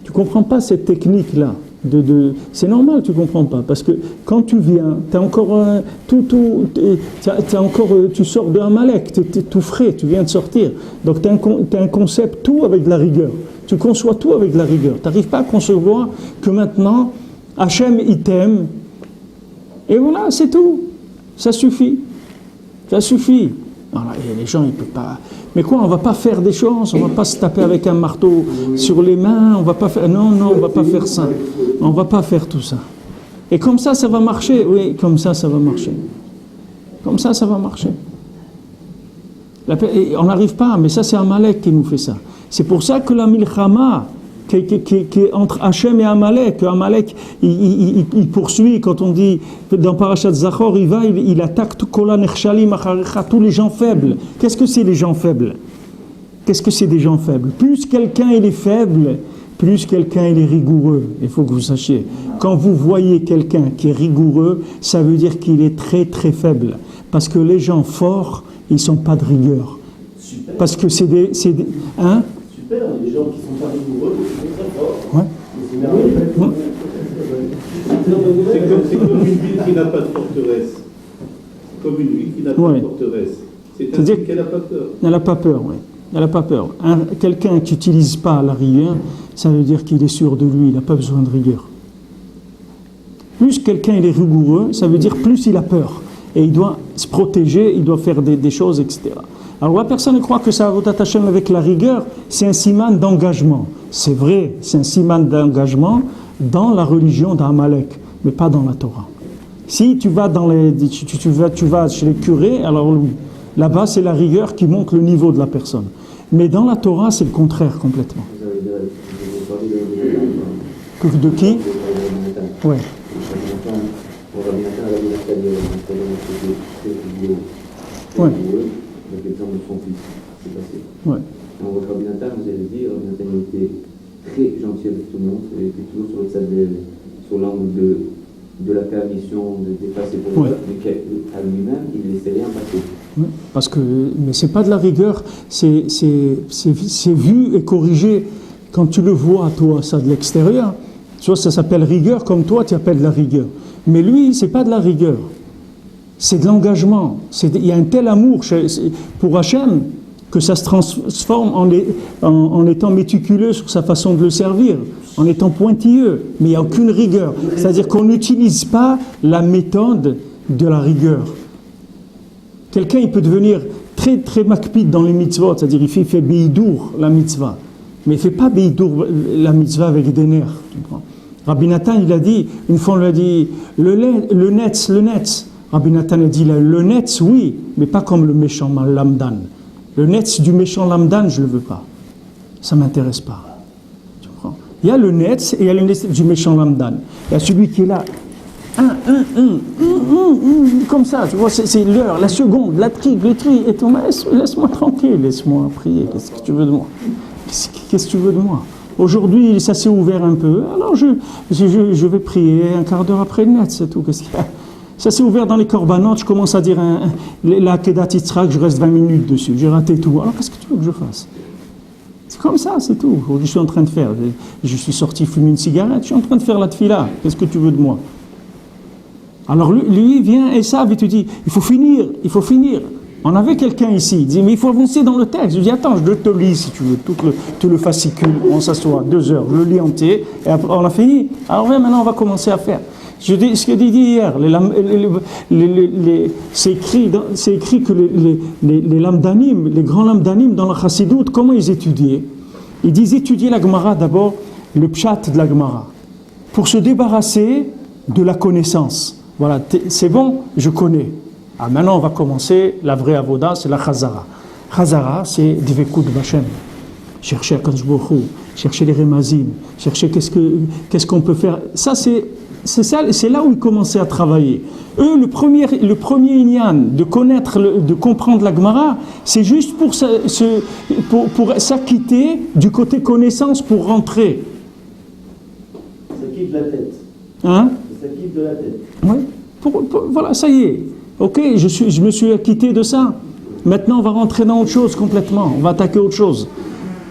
Tu comprends pas cette technique là. C'est normal, tu comprends pas, parce que quand tu viens, t'as encore tu sors d'un Amalek, t'es tout frais, tu viens de sortir. Donc t'as un concept tout avec de la rigueur. Tu conçois tout avec de la rigueur. Tu n'arrives pas à concevoir que maintenant, Hachem, il t'aime. Et voilà, c'est tout. Ça suffit. Ça suffit. Alors, les gens, ils ne peuvent pas... Mais quoi, on ne va pas faire des choses, on ne va pas se taper avec un marteau sur les mains, on va pas faire... Non, on ne va pas faire ça. On ne va pas faire tout ça. Et comme ça va marcher. Oui, comme ça va marcher. Comme ça va marcher. On n'arrive pas, mais ça, c'est Amalek qui nous fait ça. C'est pour ça que la milchama qui est entre Hachem et Amalek, Amalek il poursuit, quand on dit dans Parashat Zachor, il attaque tous les gens faibles. Qu'est-ce que c'est les gens faibles? Qu'est-ce que c'est des gens faibles? Plus quelqu'un il est faible, plus quelqu'un il est rigoureux. Il faut que vous sachiez. Quand vous voyez quelqu'un qui est rigoureux, ça veut dire qu'il est très très faible. Parce que les gens forts, ils ne sont pas de rigueur. Super. Parce que c'est des hein? Super, les gens qui sont pas rigoureux, qui sont très forts. Ouais. C'est merveilleux. Ouais. C'est comme une ville qui n'a pas de forteresse. Comme une ville qui n'a pas de forteresse. C'est-à-dire qu'elle n'a pas peur. Elle n'a pas peur, oui. Elle n'a pas peur. Quelqu'un qui n'utilise pas la rigueur, ça veut dire qu'il est sûr de lui, il n'a pas besoin de rigueur. Plus quelqu'un il est rigoureux, ça veut dire plus il a peur. Et il doit se protéger, il doit faire des choses, etc. Alors la personne croit que ça va Hashem avec la rigueur, c'est un siman d'engagement. C'est vrai, c'est un siman d'engagement dans la religion d'Amalek, mais pas dans la Torah. Si tu vas tu vas chez les curés, alors oui, là-bas c'est la rigueur qui monte le niveau de la personne. Mais dans la Torah, c'est le contraire complètement. De qui? Ouais. Ouais. Donc l'exemple de son fils, c'est passé. Ouais. On voit Rabbi Nathan, vous avez dit, Rabbi Nathan était très gentil avec tout le monde, il était toujours sur l'angle de la permission, d'effacer pour l'autre, mais qu'à lui-même, il ne laissait rien passer. Oui, parce que, mais c'est pas de la rigueur, c'est vu et corrigé quand tu le vois, toi, ça de l'extérieur. Soit ça s'appelle rigueur, comme toi, tu appelles la rigueur. Mais lui, c'est pas de la rigueur. C'est de l'engagement. Il y a un tel amour pour Hachem que ça se transforme en étant méticuleux sur sa façon de le servir, en étant pointilleux. Mais il n'y a aucune rigueur. C'est-à-dire qu'on n'utilise pas la méthode de la rigueur. Quelqu'un, il peut devenir très, très makpid dans les mitzvot, c'est-à-dire il fait beidour la mitzvah, mais il ne fait pas beidour la mitzvah avec des nerfs. Rabbi Nathan, il a dit, une fois on lui a dit, le netz. Rabbi Nathan a dit, le netz, oui, mais pas comme le méchant lamdan. Le netz du méchant lamdan, je ne le veux pas. Ça ne m'intéresse pas. Tu comprends? Il y a le netz et il y a le netz du méchant lamdan. Il y a celui qui est là. Comme ça, tu vois, c'est l'heure, la seconde, la tri, le tri, et tout. Laisse-moi tranquille, laisse-moi prier. Qu'est-ce que tu veux de moi? Qu'est-ce que tu veux de moi? Aujourd'hui, ça s'est ouvert un peu, alors je vais prier un quart d'heure après le net, c'est tout. Qu'est-ce qu'il y a? Ça s'est ouvert dans les corbanotes, je commence à dire la Kedat Yitzhak, je reste 20 minutes dessus, j'ai raté tout. Alors qu'est-ce que tu veux que je fasse? C'est comme ça, c'est tout. Je suis en train de faire, je suis sorti fumer une cigarette, je suis en train de faire la tfila. Qu'est-ce que tu veux de moi? Alors lui il vient et ça, il te dit, il faut finir. On avait quelqu'un ici, il dit, mais il faut avancer dans le texte. Je dis, attends, je te lis si tu veux, tout le fascicule, on s'assoit 2 heures, je le lis entier, et après on a fini. Alors maintenant on va commencer à faire. Je dis, ce que j'ai dit hier, c'est écrit que les lamdanim, les grands lamdanim dans la chassidoute, comment ils étudiaient? Ils disent étudier la Gemara d'abord, le pshat de la Gemara, pour se débarrasser de la connaissance. Voilà, c'est bon, je connais. Ah, maintenant, on va commencer, la vraie avoda, c'est la chazara. Chazara, c'est Dvekut B'Hashem. Chercher Akadosh Baruch Hu, chercher les remazim, chercher qu'est-ce qu'on peut faire. Ça, c'est là où ils commençaient à travailler. Eux, le premier inyan de connaître, de comprendre la Gemara, c'est juste pour s'acquitter du côté connaissance pour rentrer. Ça quitte la tête. Hein? Ça quitte de la tête. Oui. Voilà, ça y est. Ok, je me suis acquitté de ça. Maintenant, on va rentrer dans autre chose complètement. On va attaquer autre chose.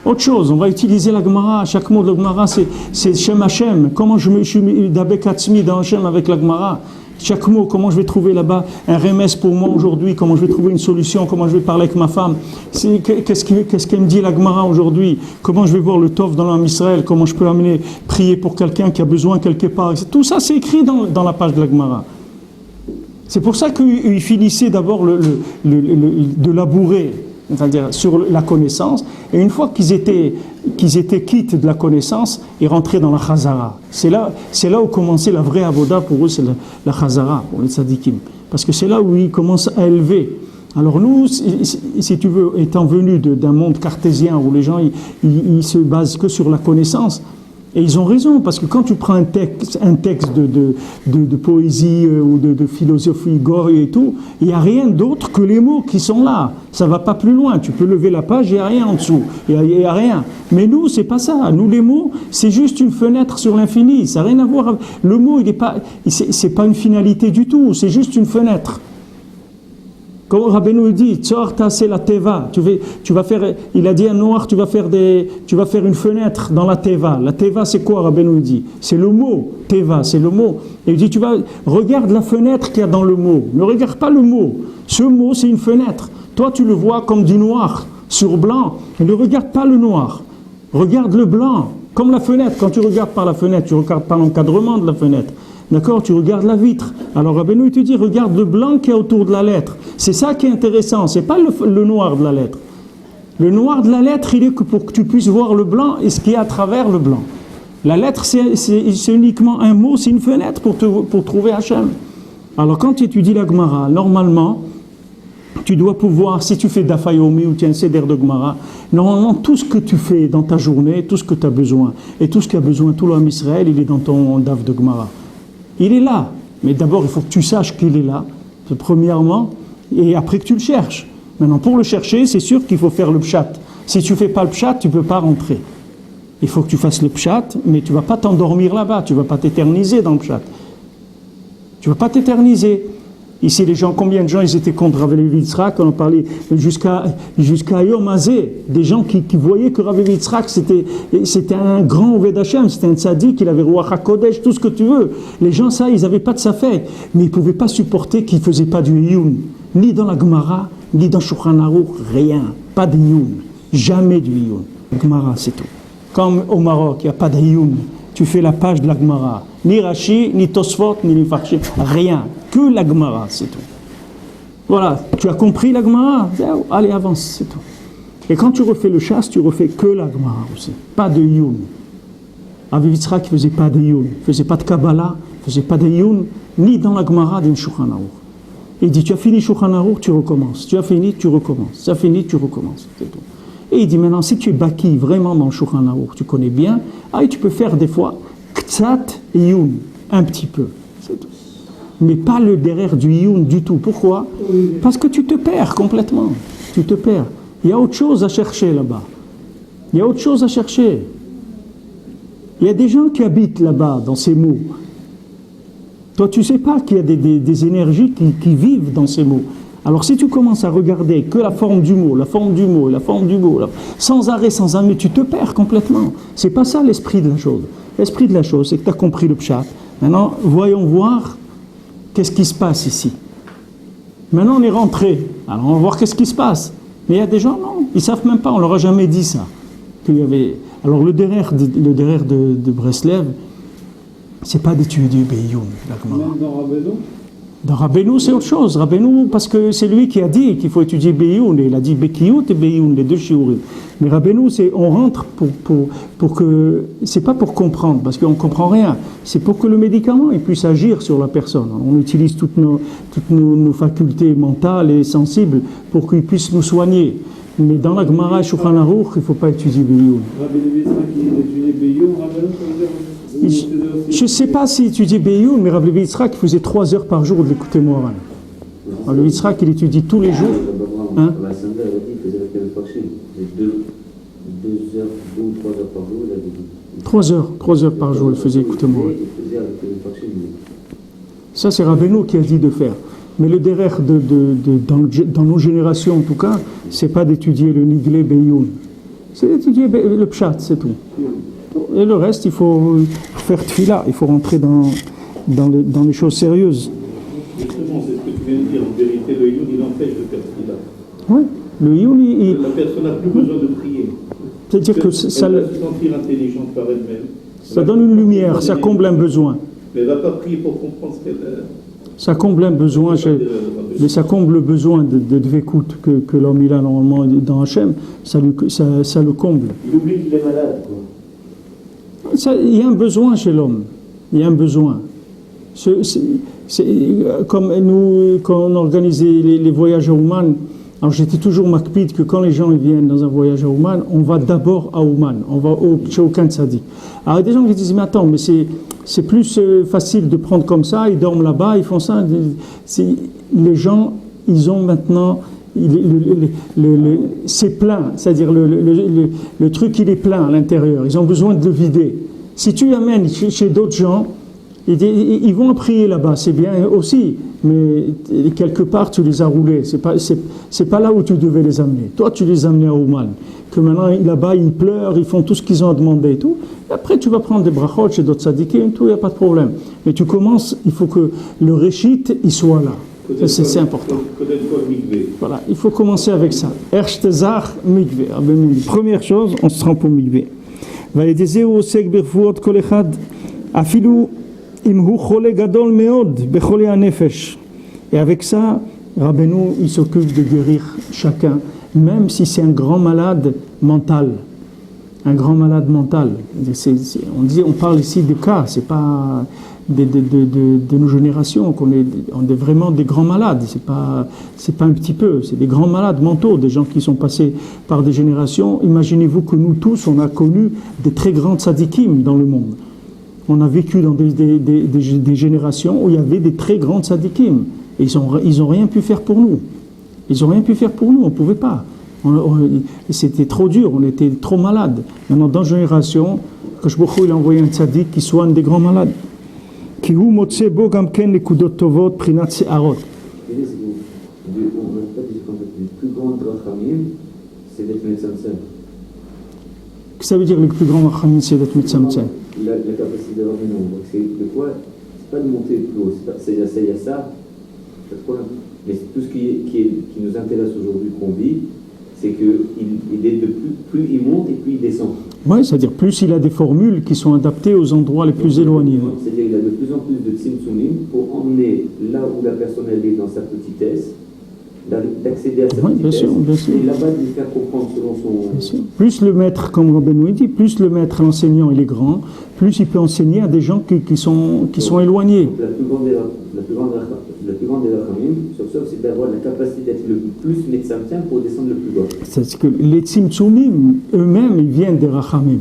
On va utiliser la Gemara. Chaque mot de la Gemara, c'est Shem Hashem. Comment je suis d'Abek Hatzmi dans Hashem avec la Gemara. Chaque mot, comment je vais trouver là-bas un remède pour moi aujourd'hui, comment je vais trouver une solution, comment je vais parler avec ma femme. Qu'est-ce qu'elle me dit la Gemara aujourd'hui? Comment je vais voir le Tov dans l'âme Israël? Comment je peux prier pour quelqu'un qui a besoin quelque part? Tout ça, c'est écrit dans la page de la Gemara. C'est pour ça qu'ils finissaient d'abord de labourer, c'est-à-dire sur la connaissance, et une fois qu'ils étaient quittes de la connaissance, ils rentraient dans la chazara. C'est là où commençait la vraie avoda pour eux, c'est la chazara, pour les tzadikim. Parce que c'est là où ils commencent à élever. Alors nous, si tu veux, étant venus d'un monde cartésien où les gens ils se basent que sur la connaissance, et ils ont raison, parce que quand tu prends un texte de poésie ou de philosophie gore et tout, il n'y a rien d'autre que les mots qui sont là. Ça ne va pas plus loin. Tu peux lever la page, il n'y a rien en dessous. Il n'y a rien. Mais nous, c'est pas ça. Nous, les mots, c'est juste une fenêtre sur l'infini. Ça n'a rien à voir avec... Le mot, c'est pas une finalité du tout. C'est juste une fenêtre. Comme Rabbeinu dit, c'est la teva. Tu vas faire, il a dit à Noir, tu vas faire une fenêtre dans la teva. La teva, c'est quoi, Rabbeinu dit? C'est le mot. Teva, c'est le mot. Et il dit, regarde la fenêtre qu'il y a dans le mot. Ne regarde pas le mot. Ce mot, c'est une fenêtre. Toi, tu le vois comme du noir sur blanc. Ne regarde pas le noir. Regarde le blanc. Comme la fenêtre. Quand tu regardes par la fenêtre, tu ne regardes pas l'encadrement de la fenêtre. D'accord? Tu regardes la vitre. Alors Rabbeinu, il te dit, regarde le blanc qui est autour de la lettre. C'est ça qui est intéressant. C'est pas le noir de la lettre. Le noir de la lettre, il est que pour que tu puisses voir le blanc et ce qui est à travers le blanc. La lettre, c'est uniquement un mot, c'est une fenêtre pour trouver Hachem. Alors quand tu étudies la Gemara, normalement, tu dois pouvoir, si tu fais Dafayomi ou tu as un Seder de Gemara, normalement tout ce que tu fais dans ta journée, tout ce que tu as besoin, et tout ce qu'a besoin tout l'homme Israël, il est dans ton Daf de Gemara. Il est là, mais d'abord il faut que tu saches qu'il est là, premièrement, et après que tu le cherches. Maintenant, pour le chercher, c'est sûr qu'il faut faire le pshat. Si tu ne fais pas le pshat, tu ne peux pas rentrer. Il faut que tu fasses le pshat, mais tu ne vas pas t'endormir là-bas, tu ne vas pas t'éterniser dans le pshat. Tu ne vas pas t'éterniser. Ici, les gens, combien de gens ils étaient contre Rav Levi Yitzhak? On en parlait jusqu'à Yom Hazé, des gens qui voyaient que Rav Levi Yitzhak c'était un grand Oved Hashem, c'était un tzaddik, il avait Ruach HaKodesh, tout ce que tu veux. Les gens, ça, ils n'avaient pas de safek, mais ils ne pouvaient pas supporter qu'il ne faisait pas du Iyun, ni dans la Gemara, ni dans Shulchan Aruch, rien, pas de Iyun, jamais du Iyun. Gemara, c'est tout. Comme au Maroc, il n'y a pas de Iyun. Tu fais la page de la Gemara. Ni Rashi, ni Tosfot, ni Mefarshim, rien. Que la Gemara, c'est tout. Voilà, tu as compris la Gemara, allez avance, c'est tout. Et quand tu refais le chasse, tu refais que la Gemara aussi, pas de Iyun. Rabbi Yitzhak ne faisait pas de Iyun, ne faisait pas de Kabbalah, ne faisait pas de Iyun, ni dans la Gemara d'un Shulchan Aruch. Il dit, tu as fini Shulchan Aruch, tu recommences. Tu as fini, tu recommences. Tu as fini, tu recommences. C'est tout. Et il dit maintenant, si tu es baki vraiment dans le Shulchan Aruch, tu connais bien, tu peux faire des fois Ktsat Iyun, un petit peu. C'est tout. Mais pas le derrière du Iyun du tout. Pourquoi? Parce que tu te perds complètement. Tu te perds. Il y a autre chose à chercher là-bas. Il y a autre chose à chercher. Il y a des gens qui habitent là-bas, dans ces mots. Toi, tu ne sais pas qu'il y a des énergies qui vivent dans ces mots. Alors, si tu commences à regarder que la forme du mot, la forme du mot, la forme du mot, sans arrêt, sans arrêt, tu te perds complètement. C'est pas ça l'esprit de la chose. L'esprit de la chose, c'est que tu as compris le pshat. Maintenant, voyons voir qu'est-ce qui se passe ici. Maintenant, on est rentré. Alors, on va voir qu'est-ce qui se passe. Mais il y a des gens, non, ils ne savent même pas, on ne leur a jamais dit ça. Qu'il y avait... Alors, le derrière de Breslev, c'est pas d'étudier Beyoun. Même dans Rabbeinu? Dans Rabbeinu, c'est autre chose. Rabbeinu, parce que c'est lui qui a dit qu'il faut étudier Beyoun. Il a dit Bekiyut et Beyoun, les deux shiurim. Mais Rabbeinu, c'est on rentre pour que... C'est pas pour comprendre, parce qu'on ne comprend rien. C'est pour que le médicament il puisse agir sur la personne. On utilise toutes nos facultés mentales et sensibles pour qu'il puisse nous soigner. Mais dans la Gemara et Shulchan Aruch, il ne faut pas étudier Beyoun. Rabbi Levi Yitzhak qui étudiait Beyoun, Rabbeinu, ça veut dire... Je ne sais pas s'il étudiait Beyoun, mais Rabbi Levi Yitzhak faisait 3 heures par jour de l'écouter Moharan. Rabbi Levi Yitzhak, il étudie tous les jours. Hein? La Sanda, elle a dit qu'il faisait le Farshim. 2 heures, 2 ou 3 heures par jour, il a dit. 3 heures par jour, il faisait écouter Moharan. Il faisait avec le Farshim. Ça, c'est Rabbeinu qui a dit de faire. Mais le derrière, dans nos générations en tout cas, c'est pas d'étudier le Niglé Beyoun. C'est d'étudier le Pshat, c'est tout. Et le reste, il faut faire tfila, il faut rentrer dans les choses sérieuses. Justement, c'est ce que tu viens de dire. En vérité, le Iyun, il empêche de faire tfila. Oui, le Iyun, La personne n'a plus besoin de prier. c'est-à-dire que ça, Elle va se sentir intelligente par elle-même. ça donne une lumière, ça comble un besoin. Mais elle ne va pas prier pour comprendre ce qu'elle a. Ça comble un besoin, mais ça comble le besoin de dvekout que l'homme il a normalement dans Hachem, ça le comble. Il oublie qu'il est malade, quoi. Il y a un besoin chez l'homme, il y a un besoin. C'est comme nous, quand on organisait les voyages à Ouman, alors j'étais toujours makpid que quand les gens ils viennent dans un voyage à Ouman, on va d'abord à Ouman, on va chez aucun tzaddik. Alors il y a des gens qui disent, mais attends, mais c'est plus facile de prendre comme ça, ils dorment là-bas, ils font ça. Les gens, ils ont maintenant... c'est plein, c'est-à-dire le truc il est plein à l'intérieur, ils ont besoin de le vider. Si tu amènes chez d'autres gens, ils vont prier là-bas, c'est bien aussi, mais quelque part tu les as roulés, c'est pas là où tu devais les amener. Toi tu les as amenés à Ouman, que maintenant là-bas ils pleurent, ils font tout ce qu'ils ont à demander et tout, et après tu vas prendre des brachot chez d'autres tzadikim et tout, il n'y a pas de problème. Mais tu commences, il faut que le réchit il soit là. C'est important. Voilà, il faut commencer avec ça. Ershtezar mikve. Première chose, on se trempe au mikve. Valedezeu osek berfuot kol echad afilu imhu chole gadol meod bechole hanefesh. Et avec ça, Rabbeinu, il s'occupe de guérir chacun, même si c'est un grand malade mental. Un grand malade mental. On parle ici de cas, c'est pas de nos générations, on est vraiment des grands malades, c'est pas un petit peu, c'est des grands malades mentaux, des gens qui sont passés par des générations. Imaginez-vous que nous tous, on a connu des très grands tzadikim dans le monde. On a vécu dans des générations où il y avait des très grands tzadikim. Et ils ont rien pu faire pour nous. Ils ont rien pu faire pour nous, on pouvait pas. C'était trop dur, on était trop malades. Maintenant, dans une génération, Kadosh Baruch Hu, il a envoyé un tzadik qui soigne des grands malades. Qui hu motze bo gam ken nekudot tovot prinat se'arot. On n'a pas dit qu'en fait, le plus grand rachamim, c'est d'être médecin de scène. Qu'est-ce que ça veut dire le plus grand rachamim, c'est d'être médecin de scène? La capacité d'avoir des noms. Donc, des fois, c'est pas de monter plus haut, il y a ça, pas de problème. Mais tout ce qui nous intéresse aujourd'hui, qu'on vit, c'est qu'il est de plus il monte et plus il descend. Oui, c'est-à-dire plus il a des formules qui sont adaptées aux endroits les plus éloignés. C'est-à-dire qu'il a de plus en plus de tzimtzumim pour emmener là où la personne elle est dans sa petitesse, d'accéder à cette Oui, vitesse, bien sûr. et là-bas de lui faire comprendre selon son... Bien sûr. Plus le maître, comme Rabbeinu dit, plus le maître, l'enseignant, il est grand, plus il peut enseigner à des gens qui sont éloignés. Donc, la plus grande des rachamim, sur ce, c'est d'avoir la capacité d'être le plus médecin pour descendre le plus bas. C'est que les tzimtzumim, eux-mêmes, ils viennent des rachamim.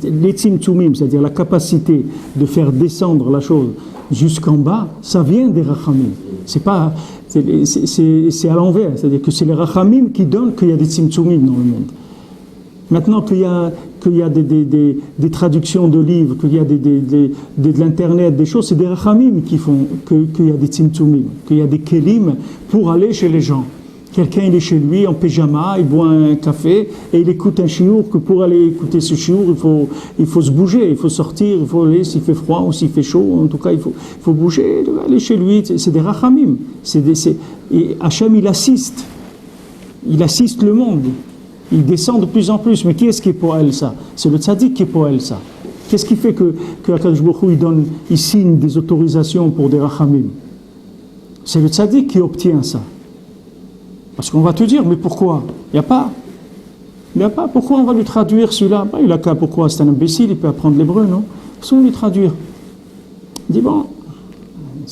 Les tzimtzumim, c'est-à-dire la capacité de faire descendre la chose jusqu'en bas, ça vient des rachamim. C'est à l'envers, c'est-à-dire que c'est les rachamim qui donnent qu'il y a des tzimtzumim dans le monde. Maintenant qu'il y a des traductions de livres, qu'il y a de l'internet, des choses, c'est des rachamim qui font qu'il y a des tzimtzumim, qu'il y a des kelim pour aller chez les gens. Quelqu'un il est chez lui en pyjama, il boit un café et il écoute un chiour, que pour aller écouter ce chiour, il faut se bouger, il faut sortir, il faut aller s'il fait froid ou s'il fait chaud, en tout cas il faut bouger, aller chez lui, c'est des rachamim. Et Hachem il assiste le monde, il descend de plus en plus, mais qui est-ce qui est pour elle ça? C'est le tzaddik qui est pour elle ça. Qu'est-ce qui fait que Akadosh Baruch Hu, il signe des autorisations pour des rachamim? C'est le tzaddik qui obtient ça. Parce qu'on va te dire, mais pourquoi? Il n'y a pas. Pourquoi on va lui traduire celui-là? Il a qu'à, pourquoi? C'est un imbécile, il peut apprendre l'hébreu, non? Sans lui traduire. Il dit, bon,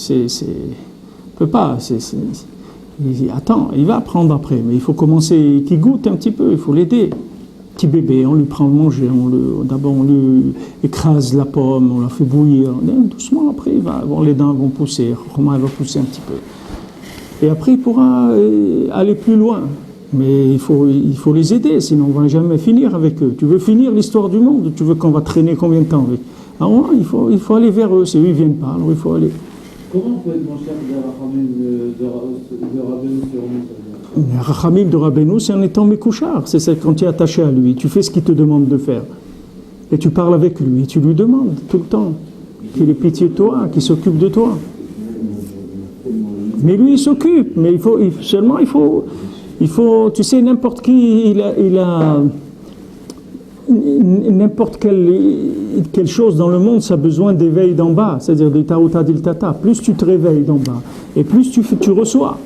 il ne peut pas. Il dit, attends, il va apprendre après, mais il faut commencer, qu'il goûte un petit peu, il faut l'aider. Petit bébé, on lui prend le manger, d'abord on lui écrase la pomme, on la fait bouillir. Doucement, après, les dents vont pousser, Romain va pousser un petit peu. Et après, il pourra aller plus loin. Mais il faut les aider, sinon on ne va jamais finir avec eux. Tu veux finir l'histoire du monde? Tu veux qu'on va traîner combien de temps avec? Alors il faut aller vers eux. C'est eux, ils ne viennent pas, alors il faut aller. Comment on peut être mon cher de Rabbeinu sur nous? Le rachamim de Rabbeinu, c'est en étant mékouchar. C'est quand tu es attaché à lui. Tu fais ce qu'il te demande de faire. Et tu parles avec lui. Tu lui demandes tout le temps qu'il ait pitié de toi, qu'il s'occupe de toi. Mais lui, il s'occupe. Mais il faut, tu sais, n'importe qui, il a n'importe quelle chose dans le monde, ça a besoin d'éveil d'en bas, c'est-à-dire de ta'uta dil tata. Plus tu te réveilles d'en bas, et plus tu reçois.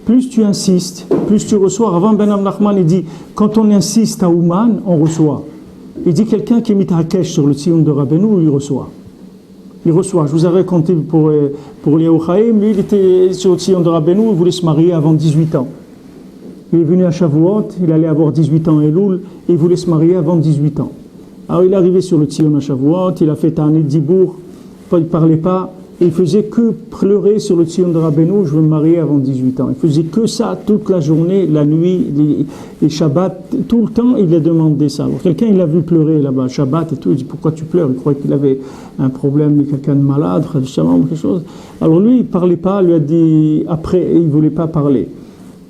Plus tu insistes, plus tu reçois. Avant Ben Nachman, il dit, quand on insiste à Ouman, on reçoit. Il dit, quelqu'un qui est mis à Kesh sur le Tzion de Rabbeinu, il reçoit. Il reçoit. Je vous avais raconté pour Léo Chaim, lui il était sur le Tzion de Rabbeinu, il voulait se marier avant 18 ans. Il est venu à Shavuot, il allait avoir 18 ans à Elul, et il voulait se marier avant 18 ans. Alors il est arrivé sur le Tzion à Shavuot, il a fait Ta'anit Dibour, il ne parlait pas, et il faisait que pleurer sur le Tzion de Rabbeinu, je veux me marier avant 18 ans. Il faisait que ça toute la journée, la nuit, les Shabbats, tout le temps il a demandé ça. Alors, quelqu'un il l'a vu pleurer là-bas, Shabbat et tout, il dit pourquoi tu pleures? Il croyait qu'il avait un problème, quelqu'un de malade, ou quelque chose. Alors lui il ne parlait pas, il lui a dit, après il ne voulait pas parler.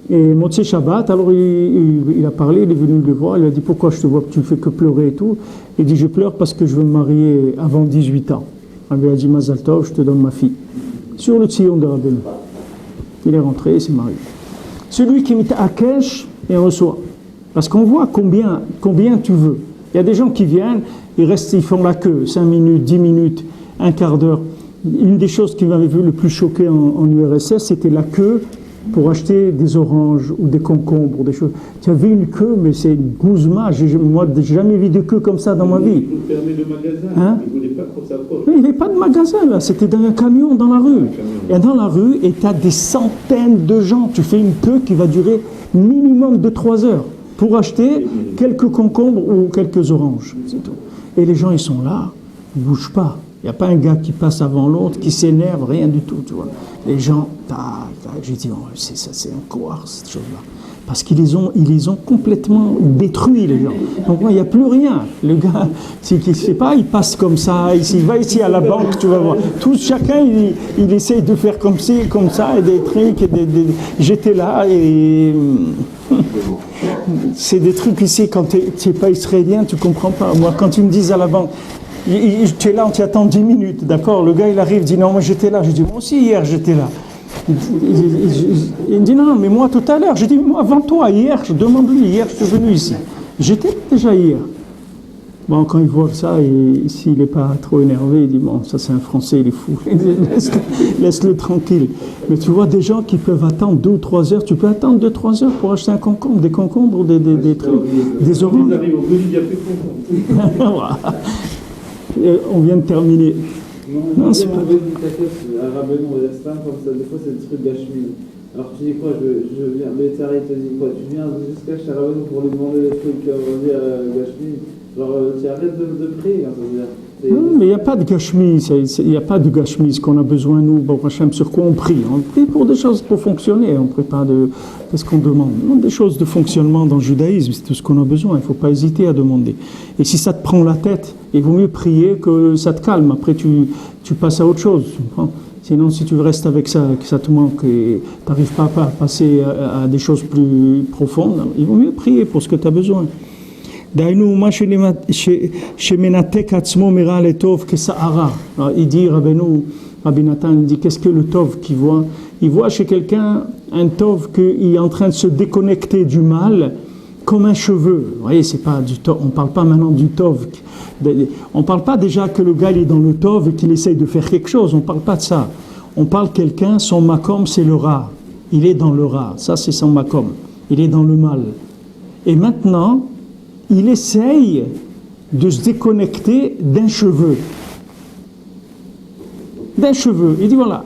Et Motzei Shabbat, alors il a parlé, il est venu le voir, il a dit pourquoi je te vois que tu ne fais que pleurer et tout. Il dit je pleure parce que je veux me marier avant 18 ans. Il a dit Mazal Tov, je te donne ma fille. Sur le Tzion de Rabbeinu. Il est rentré, il s'est marié. Celui qui met à Kesh, il reçoit. Parce qu'on voit combien tu veux. Il y a des gens qui viennent, ils font la queue, 5 minutes, 10 minutes, un quart d'heure. Une des choses qui m'avait vu le plus choqué en URSS, c'était la queue pour acheter des oranges ou des concombres, des choses. Tu as vu une queue, mais c'est une gouzma. Moi, je n'ai jamais vu de queue comme ça dans ma vie. Ils ont fermé le magasin. Hein? Ils ne voulaient pas qu'on s'approche. Mais il n'y avait pas de magasin, là. C'était dans un camion dans la rue. Et dans la rue, et tu as des centaines de gens. Tu fais une queue qui va durer minimum de 3 heures pour acheter quelques concombres ou quelques oranges. C'est tout. Et les gens, ils sont là, ils ne bougent pas. Il n'y a pas un gars qui passe avant l'autre, qui s'énerve, rien du tout, tu vois. Les gens, j'ai dit, oh, c'est encore cette chose-là. Parce qu'ils les ont complètement détruits, les gens. Donc, il n'y a plus rien. Le gars, je ne sais pas, il passe comme ça, il va ici à la banque, tu vas voir. Chacun, il essaye de faire comme ci, comme ça, et des trucs, j'étais là, et c'est des trucs ici, quand tu n'es pas israélien, tu ne comprends pas. Moi, quand ils me disent à la banque, tu es là, on t'y attend 10 minutes, d'accord? Le gars, il arrive, il dit non, moi j'étais là. Je dis, moi aussi, hier, j'étais là. Il me dit non, mais moi tout à l'heure. Je dis, mais moi avant toi, hier, je demande-lui, hier, je suis venu ici. J'étais déjà hier. Bon, quand il voit ça, et s'il n'est pas trop énervé, il dit bon, ça c'est un Français, il est fou, laisse-le tranquille. Mais tu vois des gens qui peuvent attendre 2 ou 3 heures, tu peux attendre 2 ou 3 heures pour acheter un concombre, des concombres ou des trucs, des oranges. Ils arrivent au bout, il n'y a plus de concombre. Voilà. On vient de terminer. Non, c'est pas vrai. À Rabbeinu, on reste comme ça, des fois c'est des trucs gâchemine. Alors tu dis quoi, je viens, mais Thierry te dit quoi, tu viens jusqu'à chez Rabbeinu pour lui demander des trucs, on va dire, gâchemine. Genre, tu arrêtes de prier, hein, ça veut dire. Non, mais il n'y a pas de gâchemie, il n'y a pas de gâchemie. Ce qu'on a besoin, nous, bon, Hachem, sur quoi on prie? On prie pour des choses pour fonctionner, on ne prie pas de ce qu'on demande. Non, des choses de fonctionnement dans le judaïsme, c'est tout ce qu'on a besoin, il ne faut pas hésiter à demander. Et si ça te prend la tête, il vaut mieux prier que ça te calme. Après, tu passes à autre chose. Tu comprends? Sinon, si tu restes avec ça, que ça te manque et tu n'arrives pas à passer à des choses plus profondes, il vaut mieux prier pour ce que tu as besoin. Il dit, Rabbi Nathan, il dit, qu'est-ce que le tov qu'il voit? Il voit chez quelqu'un un tov qu'il est en train de se déconnecter du mal comme un cheveu. Vous voyez, c'est pas du tov, on ne parle pas maintenant du tov. On ne parle pas déjà que le gars il est dans le tov et qu'il essaye de faire quelque chose, on ne parle pas de ça. On parle quelqu'un, son makom c'est le rat. Il est dans le rat, ça c'est son makom. Il est dans le mal. Et maintenant, il essaye de se déconnecter d'un cheveu. D'un cheveu. Il dit voilà,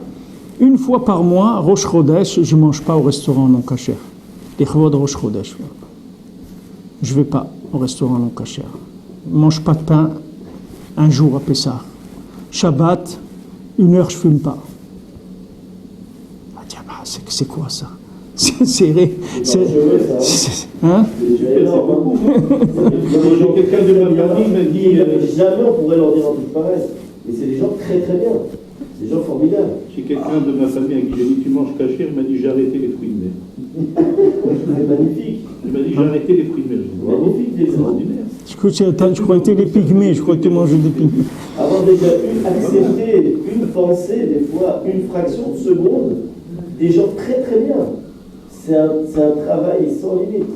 une fois par mois, Rosh Chodesh, je ne mange pas au restaurant non kasher. Les chevaux de Rosh Chodesh. Je ne vais pas au restaurant non kasher. Je ne mange pas de pain un jour à Pessah. Shabbat, 1 heure, je ne fume pas. Ah, tiens, bah, c'est quoi ça? Hein? Quelqu'un de ma famille m'a dit jamais on pourrait leur dire un truc pareil. Mais c'est des gens très très bien. C'est des gens formidables. J'ai quelqu'un de ma famille à qui j'ai dit tu manges cachir, il m'a dit j'ai arrêté les fruits de mer. C'est magnifique. Il m'a dit j'ai arrêté les fruits de mer. Magnifique, des extraordinaire. Je crois que c'était les pygmées, je crois que tu manges des pygmées. Avoir déjà accepté une pensée, des fois une fraction de seconde, des gens très très bien. C'est un travail sans limite.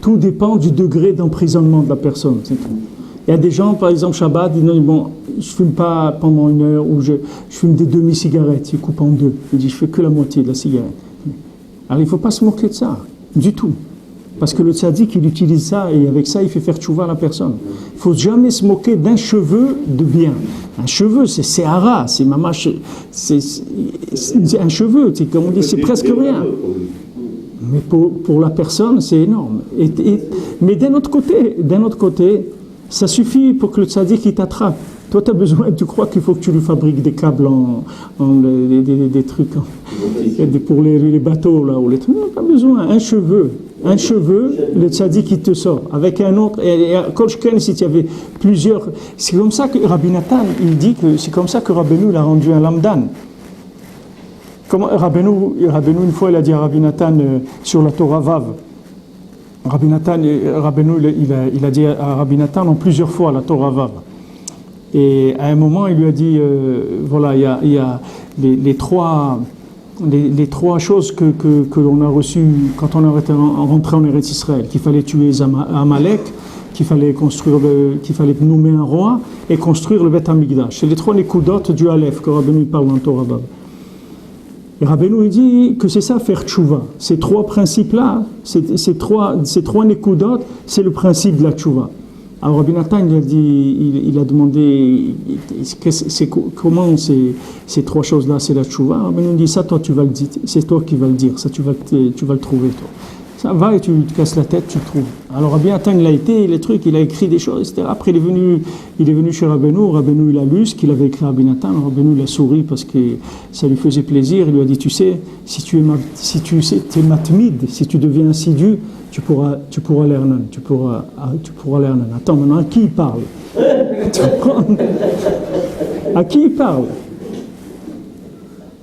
Tout dépend du degré d'emprisonnement de la personne, c'est tout. Il y a des gens, par exemple, Shabbat, ils disent bon, je ne fume pas pendant 1 heure, ou je fume des demi-cigarettes, ils coupent en 2. Ils disent je fais que la moitié de la cigarette. Alors il ne faut pas se moquer de ça, du tout. Parce que le tzaddik, il utilise ça, et avec ça, il fait faire tchouva à la personne. Il ne faut jamais se moquer d'un cheveu de bien. Un cheveu, c'est séhara, c'est mamache, c'est un cheveu, comme on dit, c'est presque rien. Mais pour la personne, c'est énorme. Mais d'un autre côté, ça suffit pour que le tzaddik il t'attrape. Toi, tu as besoin, tu crois qu'il faut que tu lui fabriques des câbles des trucs pour les bateaux, là, ou les trucs. Non, pas besoin. Un cheveu, le tzaddik il te sort. Avec un autre, et Kolchken, si tu avais plusieurs. C'est comme ça que Rabbi Nathan, il dit que c'est comme ça que Rabbeinu il a rendu un lamdan. Rabbeinu, une fois, il a dit à Rabbi Nathan sur la Torah Vav. Rabbeinu, il a dit à Rabbi Nathan en plusieurs fois la Torah Vav. Et à un moment, il lui a dit, voilà, il y a les trois choses que l'on a reçues quand on est rentré en Eretz Israël, qu'il fallait tuer Amalek, qu'il fallait nommer un roi et construire le Beth Hamikdash. C'est les 3 nekudotes du Aleph que Rabbeinu parle dans Torah Vav. Et Rabbeinu il dit que c'est ça faire tchouva. Ces 3 principes-là, ces trois nekudotes, c'est le principe de la tchouva. Alors Rabbi Nathan il a demandé comment ces 3 choses-là, c'est la tchouva. Rabbeinu dit ça, toi tu vas le dire, c'est toi qui vas le dire, ça tu vas le trouver toi. Ça va et tu te casses la tête, tu le trouves. Alors Rabbi Nathan il a été, les trucs, il a écrit des choses, etc. Après il est venu chez Rabbeinu il a lu ce qu'il avait écrit à Rabbi Nathan. Rabbeinu il a souri parce que ça lui faisait plaisir. Il lui a dit tu sais, si tu es matmide, si tu deviens assidu, tu pourras l'ernan, tu pourras l'ernan. Attends, maintenant, à qui il parle? À qui il parle?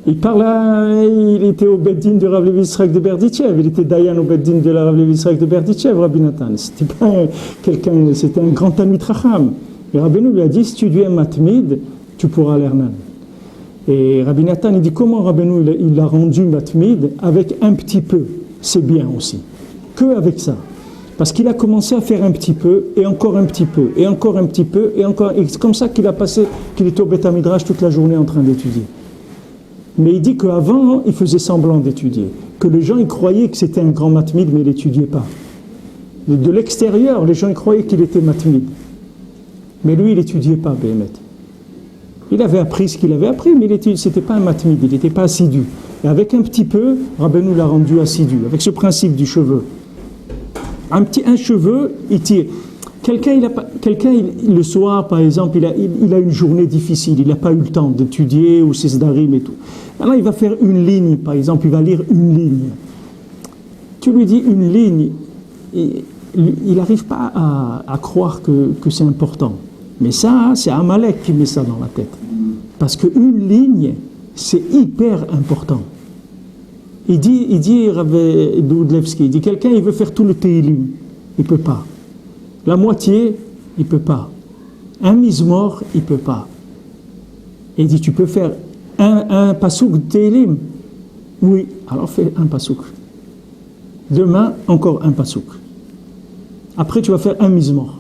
Il était au Beddin de Rav Levi Yitzhak de Berditchev, il était Dayan au Beddin de la Rav Levi Yitzhak de Berditchev, Rabbi Nathan. C'était un grand Talmid Chacham. Et Rabbeinu lui a dit, si tu deviens matmid, tu pourras l'ernan. Et Rabbi Nathan, il dit, comment Rabbeinu il l'a rendu matmid? Avec un petit peu, c'est bien aussi. Que avec ça. Parce qu'il a commencé à faire un petit peu, et encore un petit peu, et encore un petit peu, et encore. Et c'est comme ça qu'il était au Beth Midrash toute la journée en train d'étudier. Mais il dit qu'avant, il faisait semblant d'étudier. Que les gens, ils croyaient que c'était un grand matmid, mais il n'étudiait pas. De l'extérieur, les gens, ils croyaient qu'il était matmid. Mais lui, il n'étudiait pas, Béhémet. Il avait appris ce qu'il avait appris, mais c'était pas un matmid, il n'était pas assidu. Et avec un petit peu, Rabbeinu l'a rendu assidu, avec ce principe du cheveu. Un cheveu, il tire. Quelqu'un, le soir, par exemple, il a une journée difficile, il n'a pas eu le temps d'étudier ou ses sdarim et tout. Alors il va faire une ligne, par exemple, il va lire une ligne. Tu lui dis une ligne, il n'arrive pas à croire que c'est important. Mais ça, c'est Amalek qui met ça dans la tête. Parce qu'une ligne, c'est hyper important. Il dit Rabbi Doudlevski, il dit quelqu'un, il veut faire tout le Tehillim, il ne peut pas. La moitié, il ne peut pas. Un mizmor, il ne peut pas. Et il dit, tu peux faire un pasouk de Tehillim? Oui, alors fais un pasouk. Demain, encore un pasouk. Après, tu vas faire un mizmor.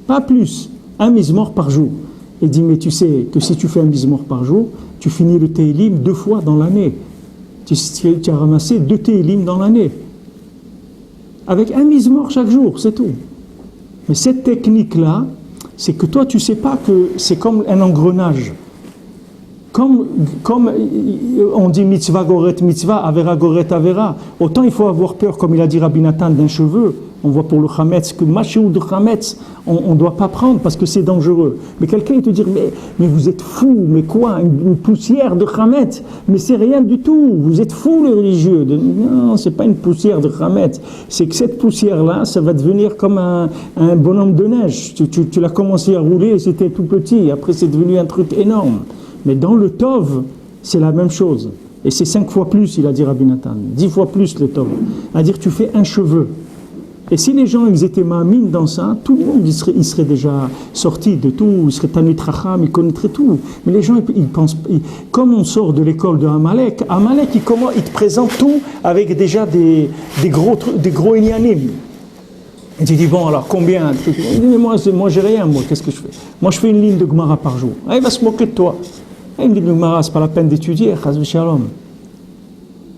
Pas plus. Un mizmor par jour. Il dit, mais tu sais que si tu fais un mizmor par jour, tu finis le Tehillim 2 fois dans l'année. Tu as ramassé 2 Tehillim dans l'année. Avec un mizmor chaque jour, c'est tout. Mais cette technique-là, c'est que toi, tu ne sais pas que c'est comme un engrenage. Comme on dit mitzvah goret mitzvah, avera goret avera. Autant il faut avoir peur, comme il a dit Rabbi Nathan, d'un cheveu. On voit pour le chametz que machéou de chametz, on ne doit pas prendre parce que c'est dangereux. Mais quelqu'un il te dit mais vous êtes fou, mais quoi, une poussière de chametz? Mais c'est rien du tout. Vous êtes fou les religieux. Non, c'est pas une poussière de chametz. C'est que cette poussière-là, ça va devenir comme un bonhomme de neige. Tu l'as commencé à rouler, et c'était tout petit. Après c'est devenu un truc énorme. Mais dans le Tov, c'est la même chose. Et c'est 5 fois plus, il a dit Rabbi Nathan. 10 fois plus le Tov. C'est-à-dire tu fais un cheveu. Et si les gens ils étaient ma'amines dans ça, tout le monde il serait déjà sorti de tout, il serait Talmid Chacham, il connaîtrait tout. Mais les gens ils pensent, comme on sort de l'école de Amalek il te présente tout avec déjà des gros inyanim. Et tu dis bon alors combien? Il dit mais moi j'ai rien, qu'est-ce que je fais? Moi je fais une ligne de Gemara par jour. Ah, il va se moquer de toi. Une ligne de Gemara, c'est pas la peine d'étudier, chas v'shalom.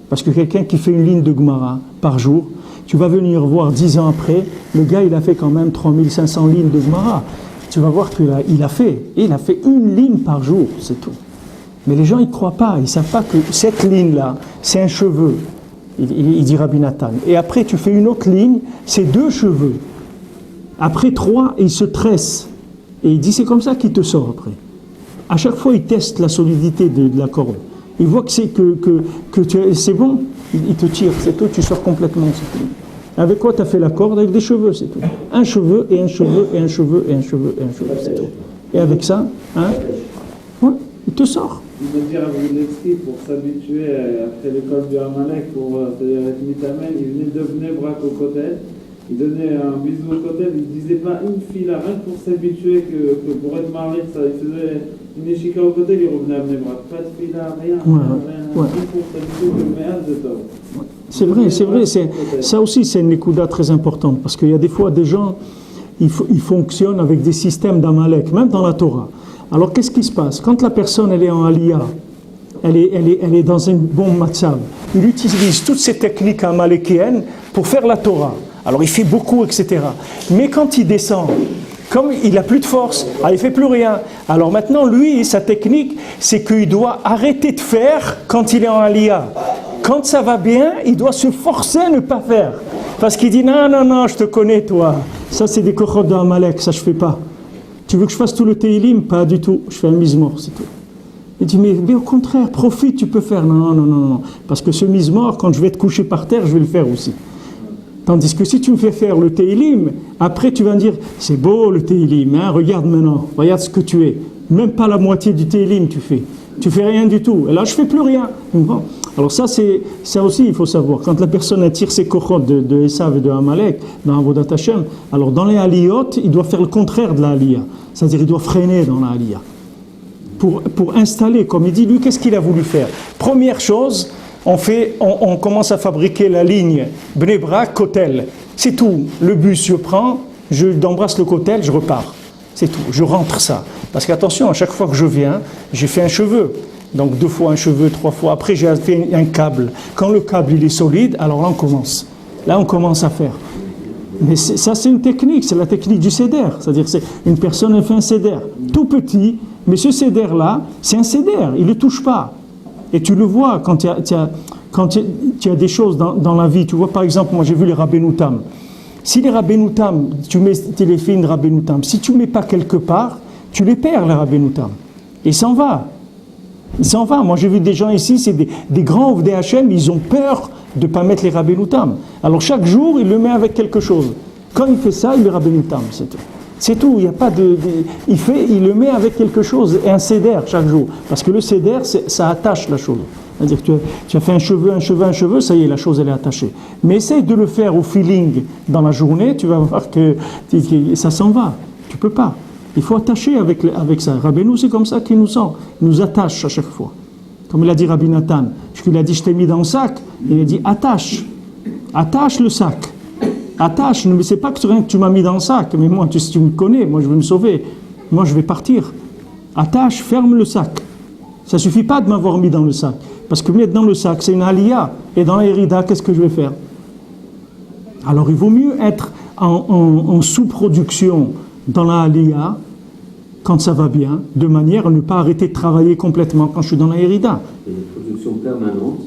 Parce que quelqu'un qui fait une ligne de Gemara par jour, tu vas venir voir 10 ans après, le gars il a fait quand même 3500 lignes de Gemara. Tu vas voir qu'il a fait une ligne par jour, c'est tout. Mais les gens ils ne croient pas, ils ne savent pas que cette ligne-là, c'est un cheveu. Il dit Rabbi Nathan. Et après tu fais une autre ligne, c'est 2 cheveux. Après 3, il se tresse. Et il dit c'est comme ça qu'il te sort après. À chaque fois il teste la solidité de la corde. Il voit que c'est bon, il te tire, c'est tout, tu sors complètement. C'est tout. Avec quoi tu as fait la corde? Avec des cheveux, c'est tout. Un cheveu et un cheveu et un cheveu et un cheveu et un cheveu, c'est tout. Et avec ça, ouais, il te sort. Il veut dire à Boudlevski, pour s'habituer après l'école du Amalek, c'est-à-dire avec Mitamen, il venait de Bnei Brak au Kotel, il donnait un bisou au Kotel, il ne disait pas une fila, rien que pour s'habituer que pour être marié, ça, il faisait une échika au Kotel, il revenait à Bnei Brak. Pas de fila, rien, rien pour s'habituer que le méhaz de Tov. C'est vrai, ça aussi c'est une nekuda très importante, parce qu'il y a des fois des gens, ils fonctionnent avec des systèmes d'Amalek, même dans la Torah. Alors qu'est-ce qui se passe? Quand la personne elle est en aliyah, elle est dans un bon matzav, il utilise toutes ces techniques amalekiennes pour faire la Torah. Alors il fait beaucoup, etc. Mais quand il descend, comme il n'a plus de force, il ne fait plus rien. Alors maintenant, lui, sa technique, c'est qu'il doit arrêter de faire quand il est en aliyah. Quand ça va bien, il doit se forcer à ne pas faire. Parce qu'il dit, non, je te connais, toi. Ça, c'est des kochot de Amalek, ça je ne fais pas. Tu veux que je fasse tout le Tehillim? Pas du tout. Je fais un mizmor, c'est tout. Il dit, mais au contraire, profite, tu peux faire. Non. Parce que ce mizmor, quand je vais te coucher par terre, je vais le faire aussi. Tandis que si tu me fais faire le Tehillim, après tu vas me dire, c'est beau le Tehillim, hein, regarde maintenant, regarde ce que tu es. Même pas la moitié du Tehillim tu fais. Tu fais rien du tout. Et là, je fais plus rien. Bon. Alors ça aussi, il faut savoir. Quand la personne attire ses kochot de Esav et de Amalek dans Avodat Hashem, alors dans les aliyot, il doit faire le contraire de la aliyah. C'est-à-dire, il doit freiner dans la aliyah. Pour installer, comme il dit, lui, qu'est-ce qu'il a voulu faire? Première chose, on commence à fabriquer la ligne Bnei Brak Kotel. C'est tout. Le bus, je prends, j'embrasse le cotel, je repars. C'est tout. Je rentre ça. Parce qu'attention, à chaque fois que je viens, j'ai fait un cheveu. Donc 2 fois un cheveu, 3 fois. Après, j'ai fait un câble. Quand le câble il est solide, alors là, on commence. Là, on commence à faire. Mais ça, c'est une technique. C'est la technique du seder. C'est-à-dire, c'est une personne, elle fait un seder. Tout petit, mais ce seder-là, c'est un seder. Il ne le touche pas. Et tu le vois quand tu as des choses dans la vie. Tu vois, par exemple, moi, j'ai vu les Rabbeinu Tam. Si les Rabbeinu Tam, tu mets les films de Rabbeinu Tam, si tu ne mets pas quelque part, tu les perds, les Rabbeinu Tam. Et il s'en va. Il s'en va. Moi, j'ai vu des gens ici, c'est des grands OVDHM, ils ont peur de ne pas mettre les Rabbeinu Tam. Alors, chaque jour, il le met avec quelque chose. Quand il fait ça, il met Rabbeinu Tam, c'est tout. C'est tout. Il n'y a pas il le met avec quelque chose, et un seder chaque jour. Parce que le seder, ça attache la chose. C'est-à-dire que tu as fait un cheveu, ça y est, la chose, elle est attachée. Mais essaye de le faire au feeling dans la journée, tu vas voir que ça s'en va. Tu ne peux pas. Il faut attacher avec ça. Rabbeinu, c'est comme ça qu'il nous attache à chaque fois. Comme il a dit Rabbi Nathan, il a dit je t'ai mis dans le sac, il a dit attache le sac, attache, ne sais pas que rien que tu m'as mis dans le sac, mais moi si tu me connais, moi je vais me sauver, moi je vais partir. Attache, ferme le sac. Ça ne suffit pas de m'avoir mis dans le sac, parce que mettre dans le sac c'est une aliyah, et dans la hérida, qu'est-ce que je vais faire? Alors il vaut mieux être en sous-production dans la aliyah, quand ça va bien, de manière à ne pas arrêter de travailler complètement quand je suis dans la hérida. Et une production permanente,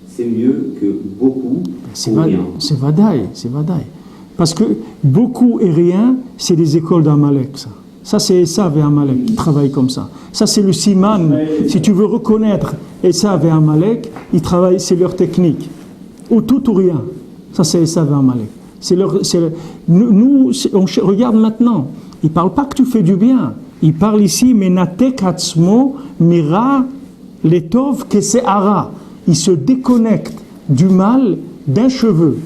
c'est mieux que beaucoup ou rien. C'est vadaï. Parce que beaucoup et rien, c'est les écoles d'Amalek, ça. Ça, c'est Esav et Amalek qui travaillent comme ça. Ça, c'est le siman. Si tu veux reconnaître Esav et Amalek, ils travaillent, c'est leur technique. Ou tout ou rien. Ça, c'est Esav et Amalek. Nous, on regarde maintenant. Il ne parle pas que tu fais du bien. Il parle ici, menatek hatzmo mira letov kese'ara. Il se déconnecte du mal d'un cheveu.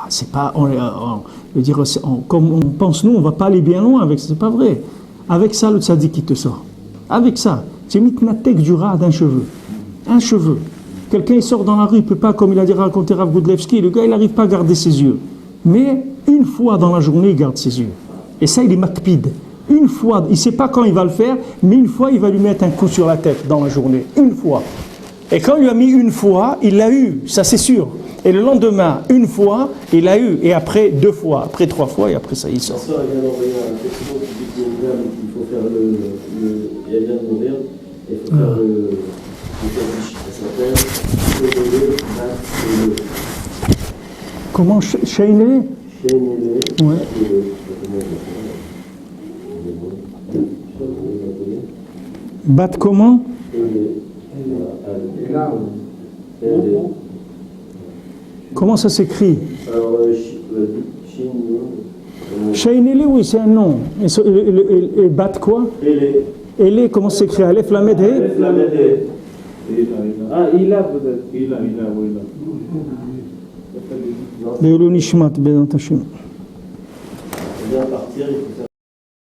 C'est pas, je veux dire, comme on pense nous, on ne va pas aller bien loin avec ça. C'est pas vrai. Avec ça, le tzaddik qui te sort. Avec ça, c'est mitnatek du rat d'un cheveu. Un cheveu. Quelqu'un il sort dans la rue, il ne peut pas, comme il a dit raconté Rav Goudlevski, le gars il n'arrive pas à garder ses yeux. Mais une fois dans la journée, il garde ses yeux. Et ça, il est makpid. Une fois, il ne sait pas quand il va le faire, mais une fois, il va lui mettre un coup sur la tête dans la journée. Une fois. Et quand il lui a mis une fois, il l'a eu, ça c'est sûr. Et le lendemain, une fois, il l'a eu. Et après, 2 fois, après 3 fois, et après ça, il sort. Ma soeur, elle vient d'envoyer un texto qui dit qu'il y a une dame et qu'il faut faire elle vient de mourir, et il faut faire le Kaddish. Elle s'appelle Comment Shainele? Ouais. Bat comment? Comment ça s'écrit? Shainele, oui, c'est un nom. Et Bat quoi? Ele, comment ça s'écrit? Aleph Lamed He? Ah, il a peut-être. Il a, oui. Be'olo Nishmat, Be'ezrat Hashem. On vient partir, il faut faire